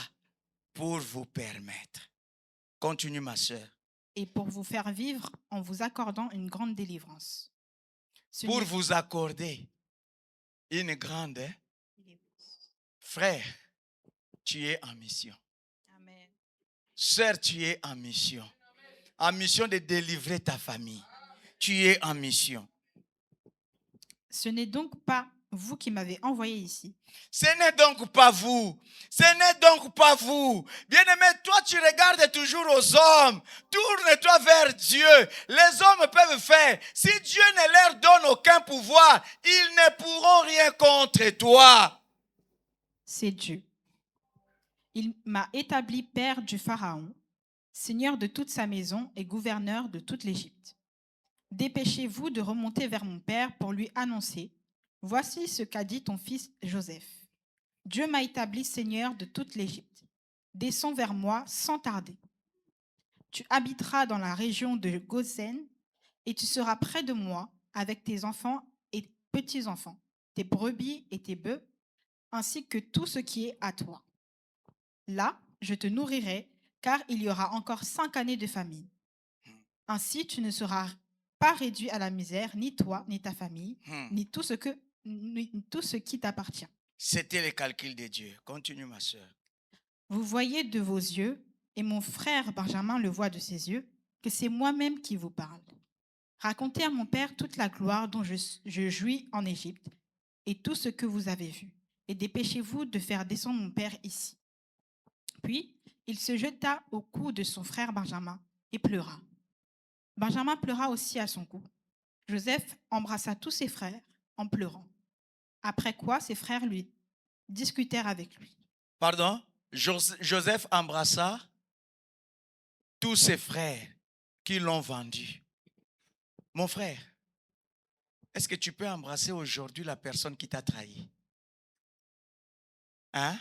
Pour vous permettre. Continue, ma soeur. Et pour vous faire vivre en vous accordant une grande délivrance. Ce Pour n'est- vous accorder une grande... Frère, tu es en mission. Amen. Sœur, tu es en mission. En mission de délivrer ta famille. Tu es en mission. Ce n'est donc pas vous qui m'avez envoyé ici. Ce n'est donc pas vous. Ce n'est donc pas vous. Bien-aimé, toi tu regardes toujours aux hommes. Tourne-toi vers Dieu. Les hommes peuvent faire. Si Dieu ne leur donne aucun pouvoir, ils ne pourront rien contre toi. C'est Dieu. Il m'a établi père du Pharaon, seigneur de toute sa maison et gouverneur de toute l'Égypte. Dépêchez-vous de remonter vers mon père pour lui annoncer: voici ce qu'a dit ton fils Joseph. Dieu m'a établi seigneur de toute l'Égypte. Descends vers moi sans tarder. Tu habiteras dans la région de Goshen et tu seras près de moi avec tes enfants et petits-enfants, tes brebis et tes bœufs, ainsi que tout ce qui est à toi. Là, je te nourrirai, car il y aura encore 5 années de famine. Ainsi, tu ne seras pas réduit à la misère, ni toi, ni ta famille, ni tout ce qui t'appartient. C'était le calcul de Dieu. Continue, ma soeur. Vous voyez de vos yeux, et mon frère Benjamin le voit de ses yeux, que c'est moi-même qui vous parle. Racontez à mon père toute la gloire dont je jouis en Égypte, et tout ce que vous avez vu, et dépêchez-vous de faire descendre mon père ici. Puis, il se jeta au cou de son frère Benjamin et pleura. Benjamin pleura aussi à son cou. Joseph embrassa tous ses frères en pleurant. Après quoi, ses frères lui discutèrent avec lui. Pardon? Joseph embrassa tous ses frères qui l'ont vendu. Mon frère, est-ce que tu peux embrasser aujourd'hui la personne qui t'a trahi? Hein?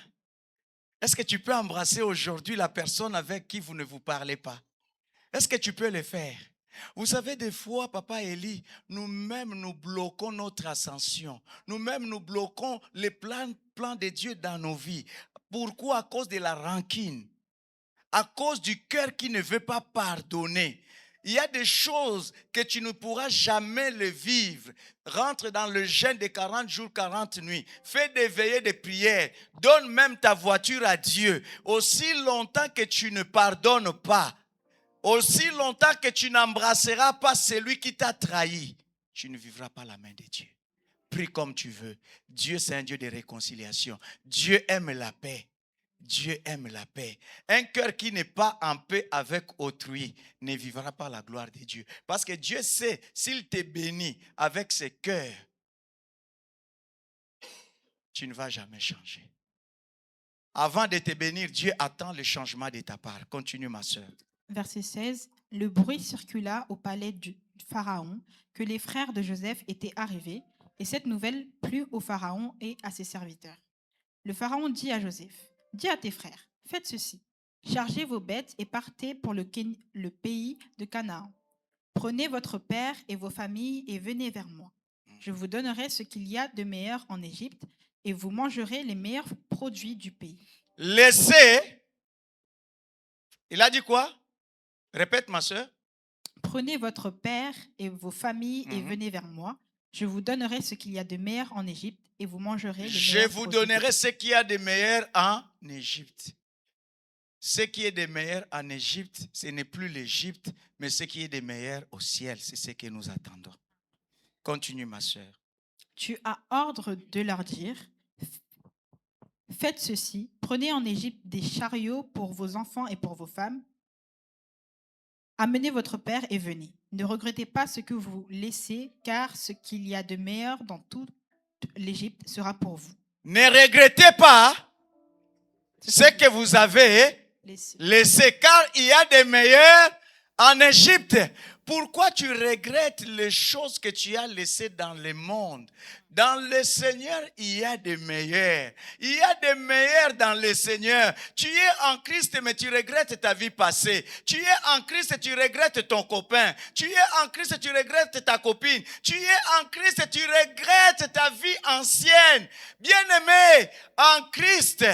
Est-ce que tu peux embrasser aujourd'hui la personne avec qui vous ne vous parlez pas? Est-ce que tu peux le faire? Vous savez, des fois, Papa Élie, nous-mêmes nous bloquons notre ascension. Nous-mêmes nous bloquons les plans de Dieu dans nos vies. Pourquoi? À cause de la rancune. À cause du cœur qui ne veut pas pardonner. Il y a des choses que tu ne pourras jamais le vivre. Rentre dans le jeûne de 40 jours, 40 nuits. Fais des veillées de prière. Donne même ta voiture à Dieu. Aussi longtemps que tu ne pardonnes pas, aussi longtemps que tu n'embrasseras pas celui qui t'a trahi, tu ne vivras pas la main de Dieu. Prie comme tu veux. Dieu, c'est un Dieu de réconciliation. Dieu aime la paix. Dieu aime la paix. Un cœur qui n'est pas en paix avec autrui ne vivra pas la gloire de Dieu. Parce que Dieu sait, s'il te bénit avec ce cœur, tu ne vas jamais changer. Avant de te bénir, Dieu attend le changement de ta part. Continue, ma soeur. Verset 16. Le bruit circula au palais du Pharaon que les frères de Joseph étaient arrivés, et cette nouvelle plut au Pharaon et à ses serviteurs. Le Pharaon dit à Joseph: dis à tes frères, faites ceci. Chargez vos bêtes et partez pour le pays de Canaan. Prenez votre père et vos familles et venez vers moi. Je vous donnerai ce qu'il y a de meilleur en Égypte et vous mangerez les meilleurs produits du pays. Laissez. Il a dit quoi? Répète, ma soeur. Prenez votre père et vos familles et venez vers moi. Je vous donnerai ce qu'il y a de meilleur en Égypte et vous mangerez les meilleurs produits. Je vous donnerai ce qu'il y a de meilleur en Égypte. Ce qui est de meilleur en Égypte, ce n'est plus l'Égypte, mais ce qui est de meilleur au ciel, c'est ce que nous attendons. Continue, ma soeur. Tu as ordre de leur dire: faites ceci, prenez en Égypte des chariots pour vos enfants et pour vos femmes. Amenez votre père et venez. Ne regrettez pas ce que vous laissez, car ce qu'il y a de meilleur dans toute l'Égypte sera pour vous. Ne regrettez pas ce que vous avez laissé, car il y a des meilleurs en Égypte. Pourquoi tu regrettes les choses que tu as laissées dans le monde? Dans le Seigneur, il y a des meilleurs. Il y a des meilleurs dans le Seigneur. Tu es en Christ, mais tu regrettes ta vie passée. Tu es en Christ, tu regrettes ton copain. Tu es en Christ, tu regrettes ta copine. Tu es en Christ, tu regrettes ta vie ancienne. Bien-aimé, en Christ,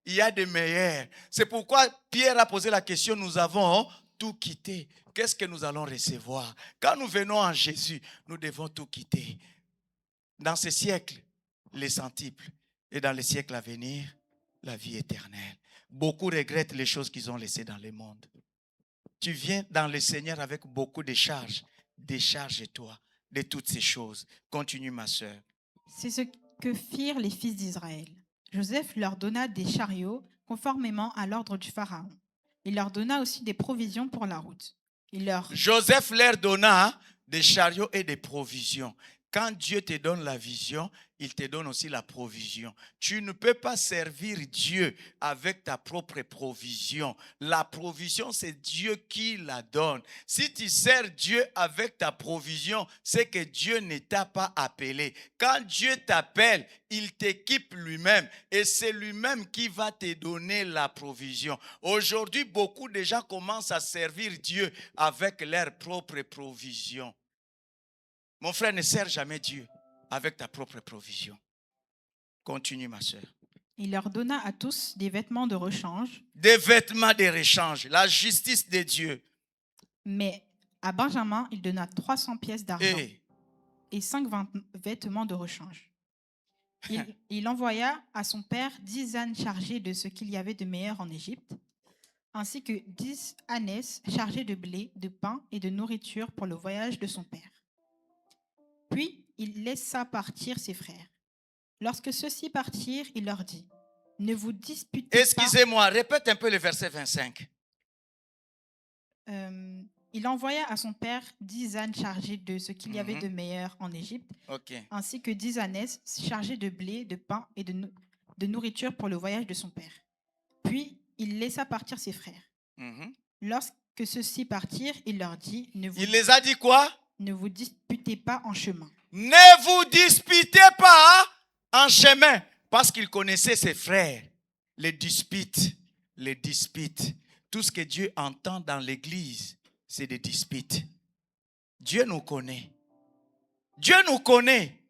il y a des meilleurs. C'est pourquoi Pierre a posé la question, nous avons tout quitté. Qu'est-ce que nous allons recevoir? Quand nous venons en Jésus, nous devons tout quitter. Dans ce siècle, les centiples. Et dans les siècles à venir, la vie éternelle. Beaucoup regrettent les choses qu'ils ont laissées dans le monde. Tu viens dans le Seigneur avec beaucoup de charges. Décharge-toi de toutes ces choses. Continue, ma sœur. C'est ce que firent les fils d'Israël. Joseph leur donna des chariots conformément à l'ordre du Pharaon. Il leur donna aussi des provisions pour la route. Joseph leur donna des chariots et des provisions. Quand Dieu te donne la vision, il te donne aussi la provision. Tu ne peux pas servir Dieu avec ta propre provision. La provision, c'est Dieu qui la donne. Si tu sers Dieu avec ta provision, c'est que Dieu ne t'a pas appelé. Quand Dieu t'appelle, il t'équipe lui-même et c'est lui-même qui va te donner la provision. Aujourd'hui, beaucoup de gens commencent à servir Dieu avec leur propre provision. Mon frère, ne sert jamais Dieu avec ta propre provision. Continue, ma soeur. Il leur donna à tous des vêtements de rechange. Des vêtements de rechange, la justice de Dieu. Mais à Benjamin, il donna 300 pièces d'argent et 5 vêtements de rechange. Il envoya à son père 10 ânes chargés de ce qu'il y avait de meilleur en Égypte, ainsi que 10 ânesses chargées de blé, de pain et de nourriture pour le voyage de son père. Puis il laissa partir ses frères. Lorsque ceux-ci partirent, il leur dit, ne vous disputez pas. Excusez-moi, répète un peu le verset 25. Il envoya à son père 10 ânes chargés de ce qu'il y avait de meilleur en Égypte, ainsi que 10 ânesses chargées de blé, de pain et de nourriture pour le voyage de son père. Puis il laissa partir ses frères. Lorsque ceux-ci partirent, il leur dit, il les a dit quoi? Ne vous disputez pas en chemin. Ne vous disputez pas en chemin. Parce qu'il connaissait ses frères. Les disputes. Tout ce que Dieu entend dans l'église, c'est des disputes. Dieu nous connaît. Dieu nous connaît,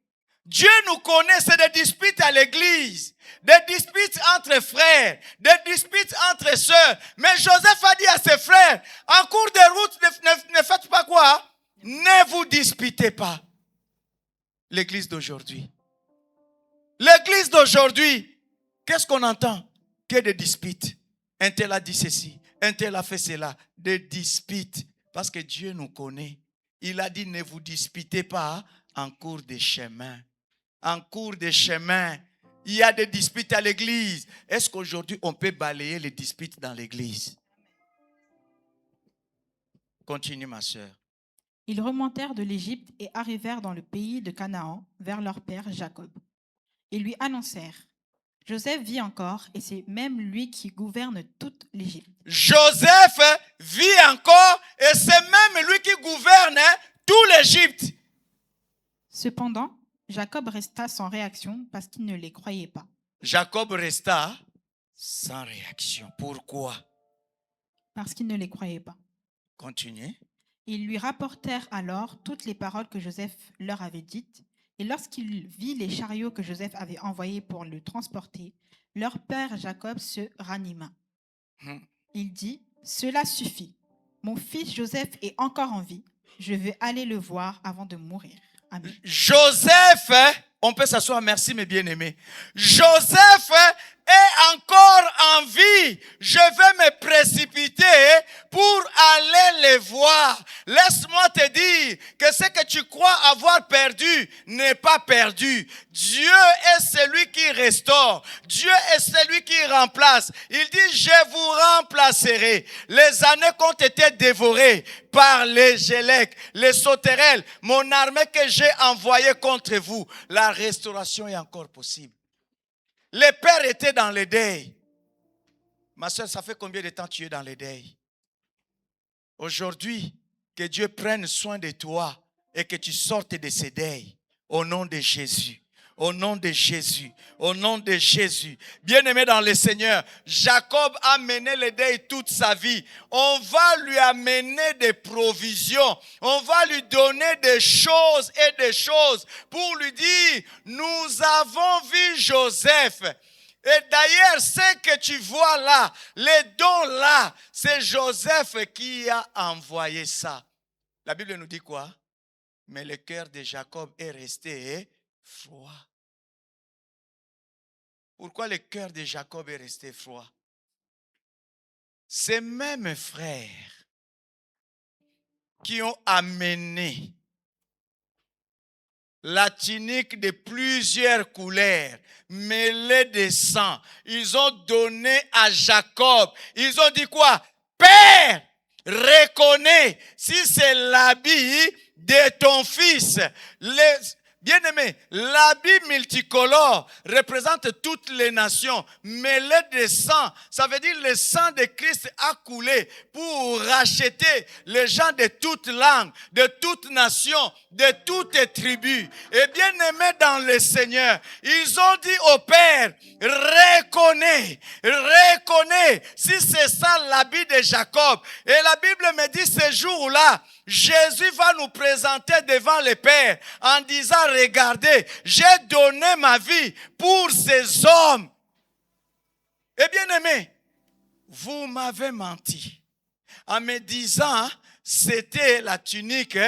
c'est des disputes à l'église. Des disputes entre frères. Des disputes entre sœurs. Mais Joseph a dit à ses frères, en cours de route, ne faites pas quoi? Ne vous disputez pas. L'église d'aujourd'hui. L'église d'aujourd'hui, qu'est-ce qu'on entend? Que des disputes. Un tel a dit ceci, un tel a fait cela. Des disputes. Parce que Dieu nous connaît. Il a dit ne vous disputez pas en cours de chemin. En cours de chemin. Il y a des disputes à l'église. Est-ce qu'aujourd'hui on peut balayer les disputes dans l'église? Continue, ma soeur. Ils remontèrent de l'Égypte et arrivèrent dans le pays de Canaan vers leur père Jacob. Ils lui annoncèrent, Joseph vit encore et c'est même lui qui gouverne toute l'Égypte. Joseph vit encore et c'est même lui qui gouverne tout l'Égypte. Cependant, Jacob resta sans réaction parce qu'il ne les croyait pas. Jacob resta sans réaction. Pourquoi? Parce qu'il ne les croyait pas. Continuez. Ils lui rapportèrent alors toutes les paroles que Joseph leur avait dites. Et lorsqu'il vit les chariots que Joseph avait envoyés pour le transporter, leur père Jacob se ranima. Il dit, cela suffit. Mon fils Joseph est encore en vie. Je veux aller le voir avant de mourir. Amen. Joseph, on peut s'asseoir, merci mes bien-aimés. Joseph est encore en vie. Je vais me précipiter pour aller les voir. Laisse-moi te dire que ce que tu crois avoir perdu n'est pas perdu. Dieu est celui qui restaure. Dieu est celui qui remplace. Il dit, je vous remplacerai. Les années qui ont été dévorées par les Gélèques, les sauterelles, mon armée que j'ai envoyée contre vous, la restauration est encore possible. Les pères étaient dans le deuil. Ma soeur, ça fait combien de temps tu es dans le deuil? Aujourd'hui, Que Dieu prenne soin de toi et que tu sortes de ces deuils. Au nom de Jésus. Au nom de Jésus. Au nom de Jésus. Bien-aimé dans le Seigneur, Jacob a mené le deuil toute sa vie. On va lui amener des provisions. On va lui donner des choses et des choses pour lui dire, nous avons vu Joseph. Et d'ailleurs, ce que tu vois là, les dons là, c'est Joseph qui a envoyé ça. La Bible nous dit quoi? Mais le cœur de Jacob est resté froid. Pourquoi le cœur de Jacob est resté froid? Ces mêmes frères qui ont amené la tunique de plusieurs couleurs, mêlée de sang. Ils ont donné à Jacob. Ils ont dit quoi? Père, reconnais si c'est l'habit de ton fils. Bien-aimé, l'habit multicolore représente toutes les nations. Mêlé de sang, ça veut dire le sang de Christ a coulé pour racheter les gens de toutes langues, de toutes nations, de toutes tribus. Et bien-aimé dans le Seigneur, ils ont dit au Père, reconnais si c'est ça l'habit de Jacob. Et la Bible me dit ce jour-là, Jésus va nous présenter devant le Père en disant, regardez, j'ai donné ma vie pour ces hommes. Et bien aimé, vous m'avez menti en me disant, c'était la tunique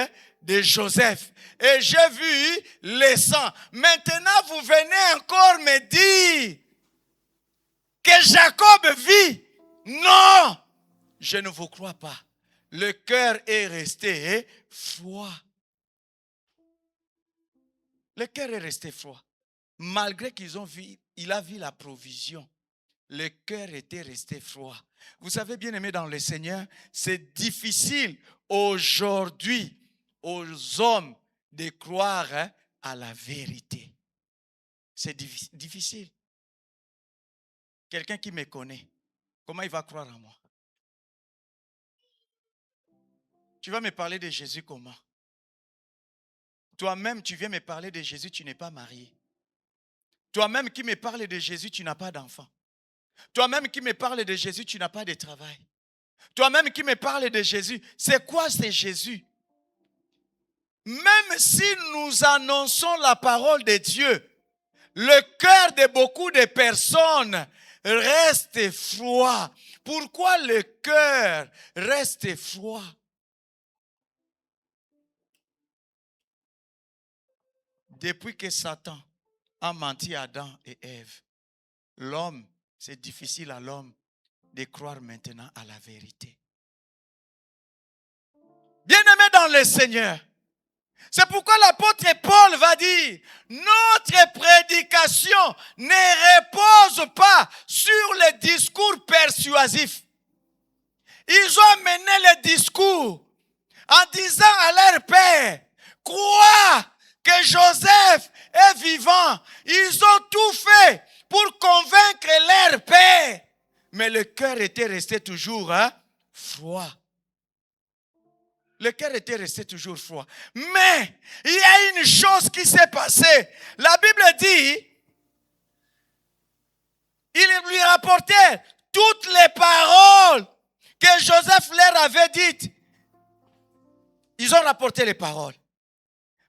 de Joseph. Et j'ai vu le sang. Maintenant, vous venez encore me dire que Jacob vit. Non, je ne vous crois pas. Le cœur est resté froid. Le cœur est resté froid. Malgré qu'ils ont vu, il a vu la provision. Le cœur était resté froid. Vous savez, bien aimé dans le Seigneur, c'est difficile aujourd'hui aux hommes de croire à la vérité. C'est difficile. Quelqu'un qui me connaît, comment il va croire en moi? Tu vas me parler de Jésus comment? Toi-même, tu viens me parler de Jésus, tu n'es pas marié. Toi-même qui me parles de Jésus, tu n'as pas d'enfant. Toi-même qui me parles de Jésus, tu n'as pas de travail. Toi-même qui me parles de Jésus, c'est quoi c'est Jésus? Même si nous annonçons la parole de Dieu, le cœur de beaucoup de personnes reste froid. Pourquoi le cœur reste froid? Depuis que Satan a menti à Adam et Ève, l'homme, c'est difficile à l'homme de croire maintenant à la vérité. Bien-aimé dans le Seigneur, c'est pourquoi l'apôtre Paul va dire, notre prédication ne repose pas sur les discours persuasifs. Ils ont mené le discours en disant à leur père, crois que Joseph est vivant. Ils ont tout fait pour convaincre leur père. Mais le cœur était resté toujours froid. Le cœur était resté toujours froid. Mais il y a une chose qui s'est passée. La Bible dit, il lui rapportait toutes les paroles que Joseph leur avait dites. Ils ont rapporté les paroles.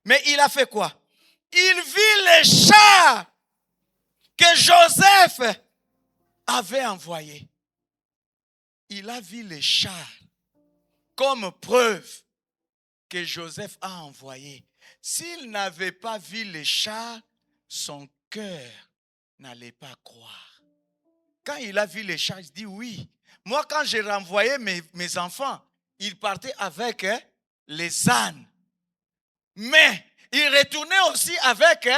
Mais il a fait quoi? Il vit les chars que Joseph avait envoyés. Il a vu les chars comme preuve que Joseph a envoyé. S'il n'avait pas vu les chars, son cœur n'allait pas croire. Quand il a vu les chars, il dit oui. Moi, quand j'ai renvoyé mes enfants, ils partaient avec les ânes. Mais ils retournaient aussi avec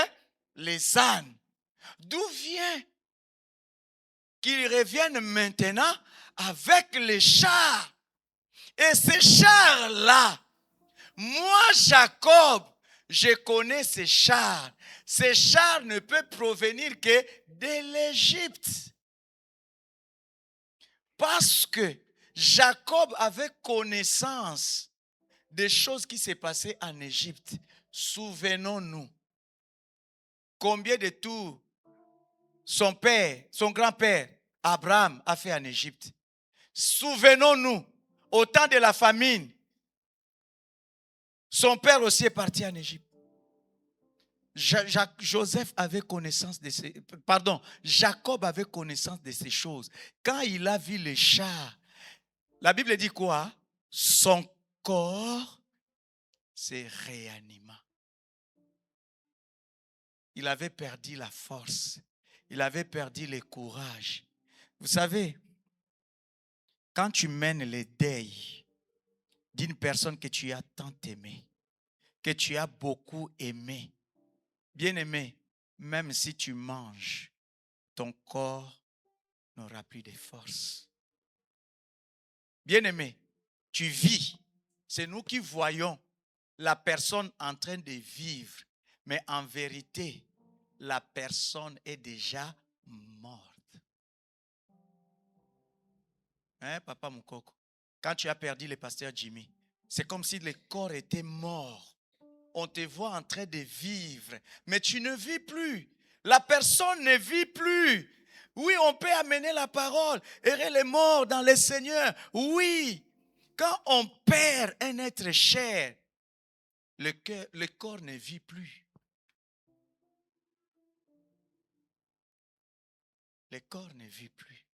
les ânes. D'où vient qu'ils reviennent maintenant avec les chars? Et ces chars-là, moi, Jacob, je connais ces chars. Ces chars ne peuvent provenir que de l'Égypte. Parce que Jacob avait connaissance des choses qui s'est passées en Égypte. Souvenons-nous. Combien de tours son père, son grand-père, Abraham, a fait en Égypte. Souvenons-nous, au temps de la famine, son père aussi est parti en Égypte. Jacob avait connaissance de ces choses. Quand il a vu les chars, la Bible dit quoi? Son corps se réanima. Il avait perdu la force. Il avait perdu le courage. Vous savez, quand tu mènes le deuil d'une personne que tu as tant aimée, que tu as beaucoup aimé, bien-aimé, même si tu manges, ton corps n'aura plus de force. Bien-aimé, tu vis. C'est nous qui voyons la personne en train de vivre. Mais en vérité, la personne est déjà morte. Hein, Papa Moukoko? Quand tu as perdu le pasteur Jimmy, c'est comme si le corps était mort. On te voit en train de vivre, mais tu ne vis plus. La personne ne vit plus. Oui, on peut amener la parole. Errer les morts dans le Seigneur. Oui. Quand on perd un être cher, le corps ne vit plus. Le corps ne vit plus.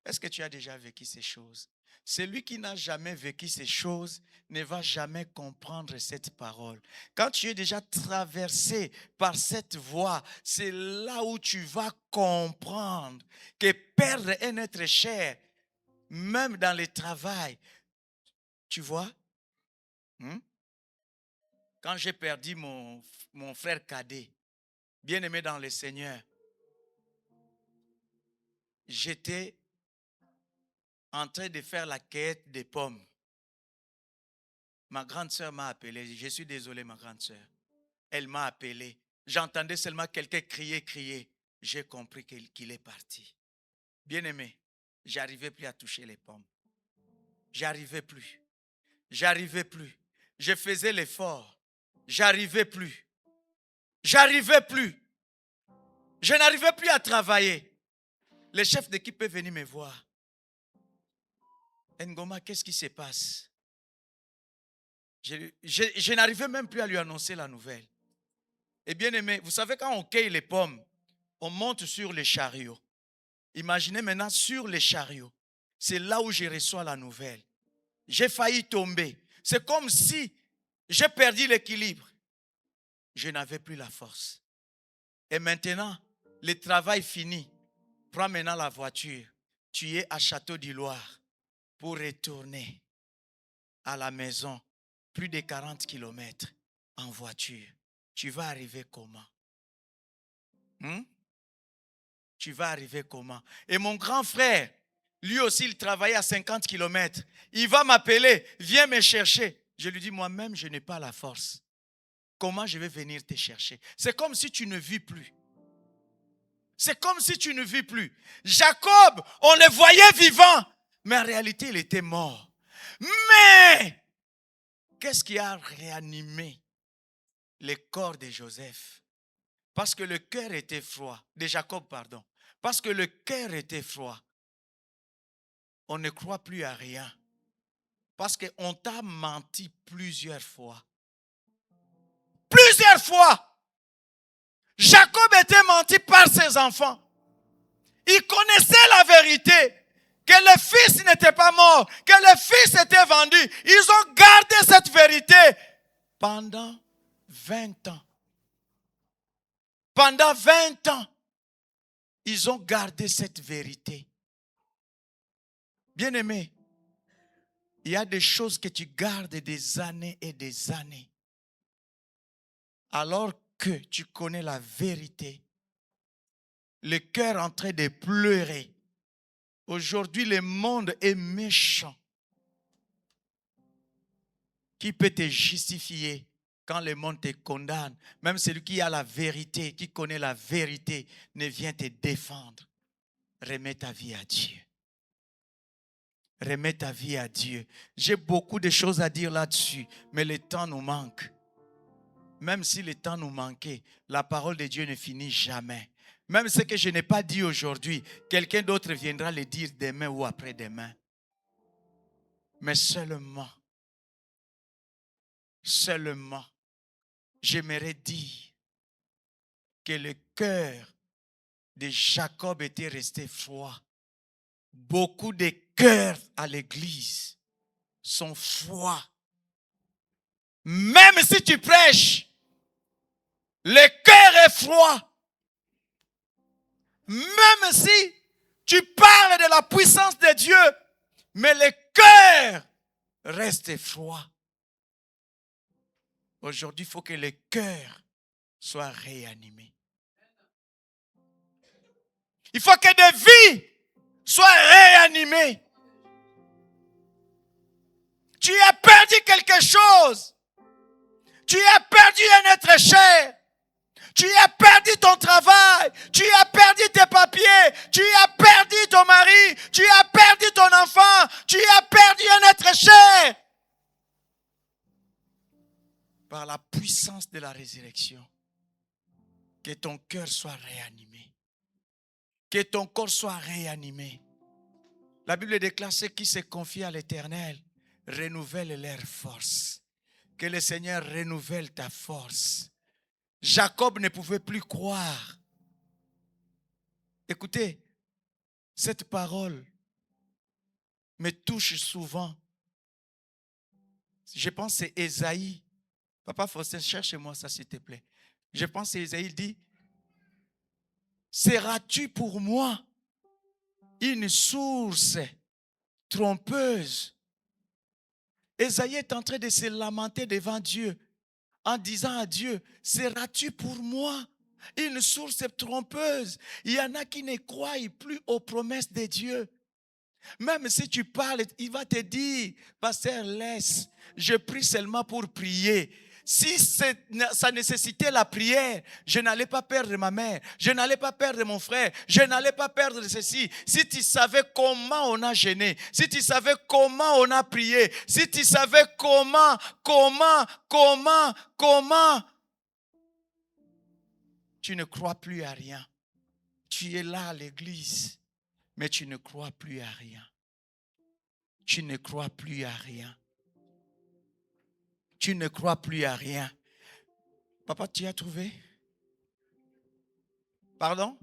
Est-ce que tu as déjà vécu ces choses? Celui qui n'a jamais vécu ces choses ne va jamais comprendre cette parole. Quand tu es déjà traversé par cette voie, c'est là où tu vas comprendre que perdre un être cher, même dans le travail, tu vois, quand j'ai perdu mon frère cadet, bien-aimé dans le Seigneur, j'étais en train de faire la quête des pommes. Ma grande sœur m'a appelé. Je suis désolé, ma grande sœur. Elle m'a appelé. J'entendais seulement quelqu'un crier. J'ai compris qu'il est parti. Bien-aimé, j'arrivais plus à toucher les pommes. J'arrivais plus. Je faisais l'effort. J'arrivais plus. Je n'arrivais plus à travailler. Le chef d'équipe est venu me voir. Ngoma, qu'est-ce qui se passe? Je n'arrivais même plus à lui annoncer la nouvelle. Et bien aimé, vous savez quand on cueille les pommes, on monte sur les chariots. Imaginez maintenant sur les chariots. C'est là où je reçois la nouvelle. J'ai failli tomber. C'est comme si j'ai perdu l'équilibre. Je n'avais plus la force. Et maintenant, le travail fini. Prends maintenant la voiture. Tu es à Château du Loir pour retourner à la maison. Plus de 40 kilomètres en voiture. Tu vas arriver comment? Tu vas arriver comment? Et mon grand frère, lui aussi, il travaillait à 50 kilomètres. Il va m'appeler, viens me chercher. Je lui dis, moi-même, je n'ai pas la force. Comment je vais venir te chercher? C'est comme si tu ne vis plus. C'est comme si tu ne vis plus. Jacob, on le voyait vivant, mais en réalité, il était mort. Mais, qu'est-ce qui a réanimé le corps de Joseph? Parce que le cœur était froid, de Jacob, pardon. Parce que le cœur était froid. On ne croit plus à rien. Parce qu'on t'a menti plusieurs fois. Plusieurs fois. Jacob était menti par ses enfants. Il connaissait la vérité. Que le fils n'était pas mort. Que le fils était vendu. Ils ont gardé cette vérité pendant 20 ans. Pendant 20 ans. Ils ont gardé cette vérité. Bien-aimé, il y a des choses que tu gardes des années et des années. Alors que tu connais la vérité, le cœur en train de pleurer. Aujourd'hui, le monde est méchant. Qui peut te justifier quand le monde te condamne? Même celui qui a la vérité, qui connaît la vérité, ne vient te défendre. Remets ta vie à Dieu. remets ta vie à Dieu. J'ai beaucoup de choses à dire là-dessus, mais le temps nous manque. Même si le temps nous manquait, la parole de Dieu ne finit jamais. Même ce que je n'ai pas dit aujourd'hui, quelqu'un d'autre viendra le dire demain ou après-demain. Mais seulement, j'aimerais dire que le cœur de Jacob était resté froid. Beaucoup de cœurs à l'église sont froids. Même si tu prêches, le cœur est froid. Même si tu parles de la puissance de Dieu, mais le cœur reste froid. Aujourd'hui, il faut que le cœur soit réanimé. Il faut que des vies soient réanimées. Tu as perdu quelque chose. Tu as perdu un être cher. Tu as perdu ton travail. Tu as perdu tes papiers. Tu as perdu ton mari. Tu as perdu ton enfant. Tu as perdu un être cher. Par la puissance de la résurrection, que ton cœur soit réanimé. Que ton corps soit réanimé. La Bible déclare ceux qui se confient à l'Éternel renouvellent leur force. Que le Seigneur renouvelle ta force. Jacob ne pouvait plus croire. Écoutez, cette parole me touche souvent. Je pense que c'est Ésaïe. Papa Faustin, cherche-moi ça s'il te plaît. Je pense que c'est Ésaïe, il dit, seras-tu pour moi une source trompeuse? Ésaïe est en train de se lamenter devant Dieu en disant à Dieu, seras-tu pour moi une source trompeuse? Il y en a qui ne croient plus aux promesses de Dieu. Même si tu parles, il va te dire, pasteur, laisse, je prie seulement pour prier. Si ça nécessitait la prière, je n'allais pas perdre ma mère, je n'allais pas perdre mon frère, je n'allais pas perdre ceci. Si tu savais comment on a gêné, si tu savais comment on a prié, si tu savais comment, tu ne crois plus à rien. Tu es là à l'église, mais tu ne crois plus à rien. Tu ne crois plus à rien. Tu ne crois plus à rien. Papa, tu as trouvé? Pardon?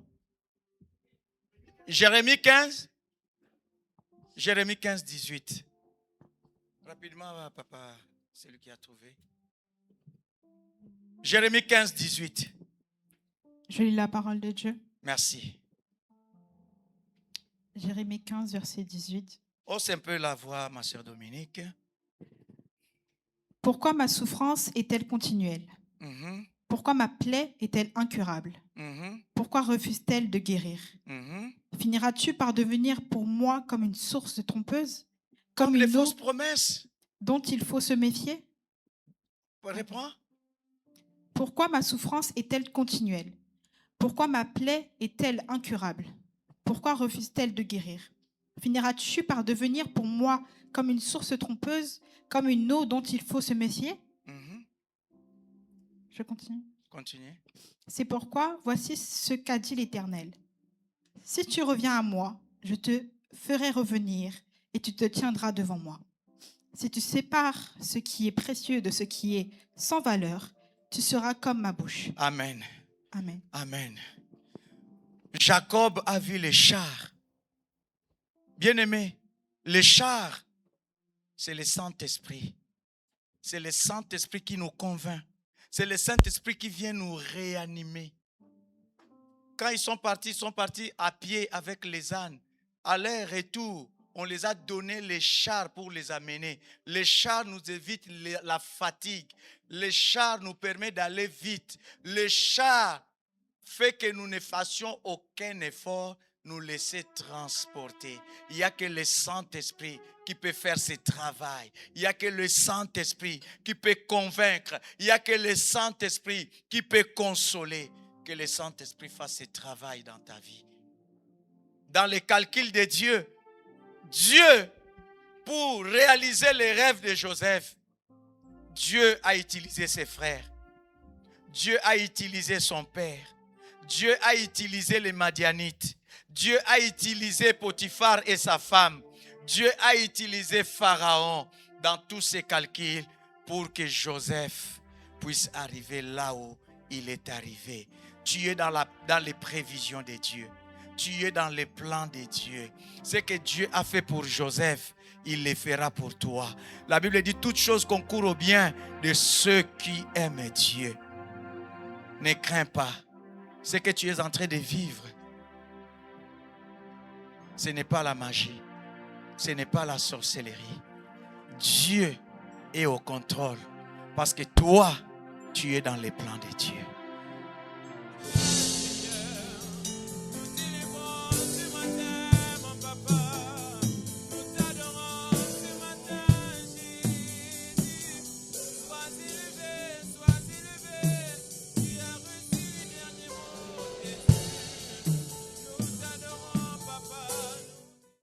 Jérémie 15? Jérémie 15, 18. Rapidement, papa, c'est lui qui a trouvé. Jérémie 15, 18. Je lis la parole de Dieu. Merci. Jérémie 15, verset 18. Hausse un peu la voix, ma sœur Dominique. Pourquoi ma souffrance est-elle continuelle? Pourquoi ma plaie est-elle incurable? Pourquoi refuse-t-elle de guérir? Finiras-tu par devenir pour moi comme une source trompeuse? Comme les une fausses eau promesses. dont il faut se méfier? Reprends. Pourquoi ma souffrance est-elle continuelle? Pourquoi ma plaie est-elle incurable? Pourquoi refuse-t-elle de guérir? Finiras-tu par devenir pour moi comme une source trompeuse, comme une eau dont il faut se méfier? Je continue. Continue. C'est pourquoi, voici ce qu'a dit l'Éternel. Si tu reviens à moi, je te ferai revenir et tu te tiendras devant moi. Si tu sépares ce qui est précieux de ce qui est sans valeur, tu seras comme ma bouche. Amen. Amen. Amen. Jacob a vu les chars. Bien-aimé, les chars, c'est le Saint-Esprit. C'est le Saint-Esprit qui nous convainc. C'est le Saint-Esprit qui vient nous réanimer. Quand ils sont partis à pied avec les ânes. À leur retour, on les a donné les chars pour les amener. Les chars nous évitent la fatigue. Les chars nous permettent d'aller vite. Les chars fait que nous ne fassions aucun effort, nous laisser transporter. Il n'y a que le Saint-Esprit qui peut faire ce travail. Il n'y a que le Saint-Esprit qui peut convaincre. Il n'y a que le Saint-Esprit qui peut consoler. Que le Saint-Esprit fasse ce travail dans ta vie. Dans les calculs de Dieu, Dieu pour réaliser les rêves de Joseph, Dieu a utilisé ses frères. Dieu a utilisé son père. Dieu a utilisé les Madianites. Dieu a utilisé Potiphar et sa femme. Dieu a utilisé Pharaon dans tous ses calculs pour que Joseph puisse arriver là où il est arrivé. Tu es dans les prévisions de Dieu. Tu es dans les plans de Dieu. Ce que Dieu a fait pour Joseph, il le fera pour toi. La Bible dit toutes choses concourent au bien de ceux qui aiment Dieu. Ne crains pas. Ce que tu es en train de vivre, ce n'est pas la magie. Ce n'est pas la sorcellerie. Dieu est au contrôle. Parce que toi, tu es dans les plans de Dieu.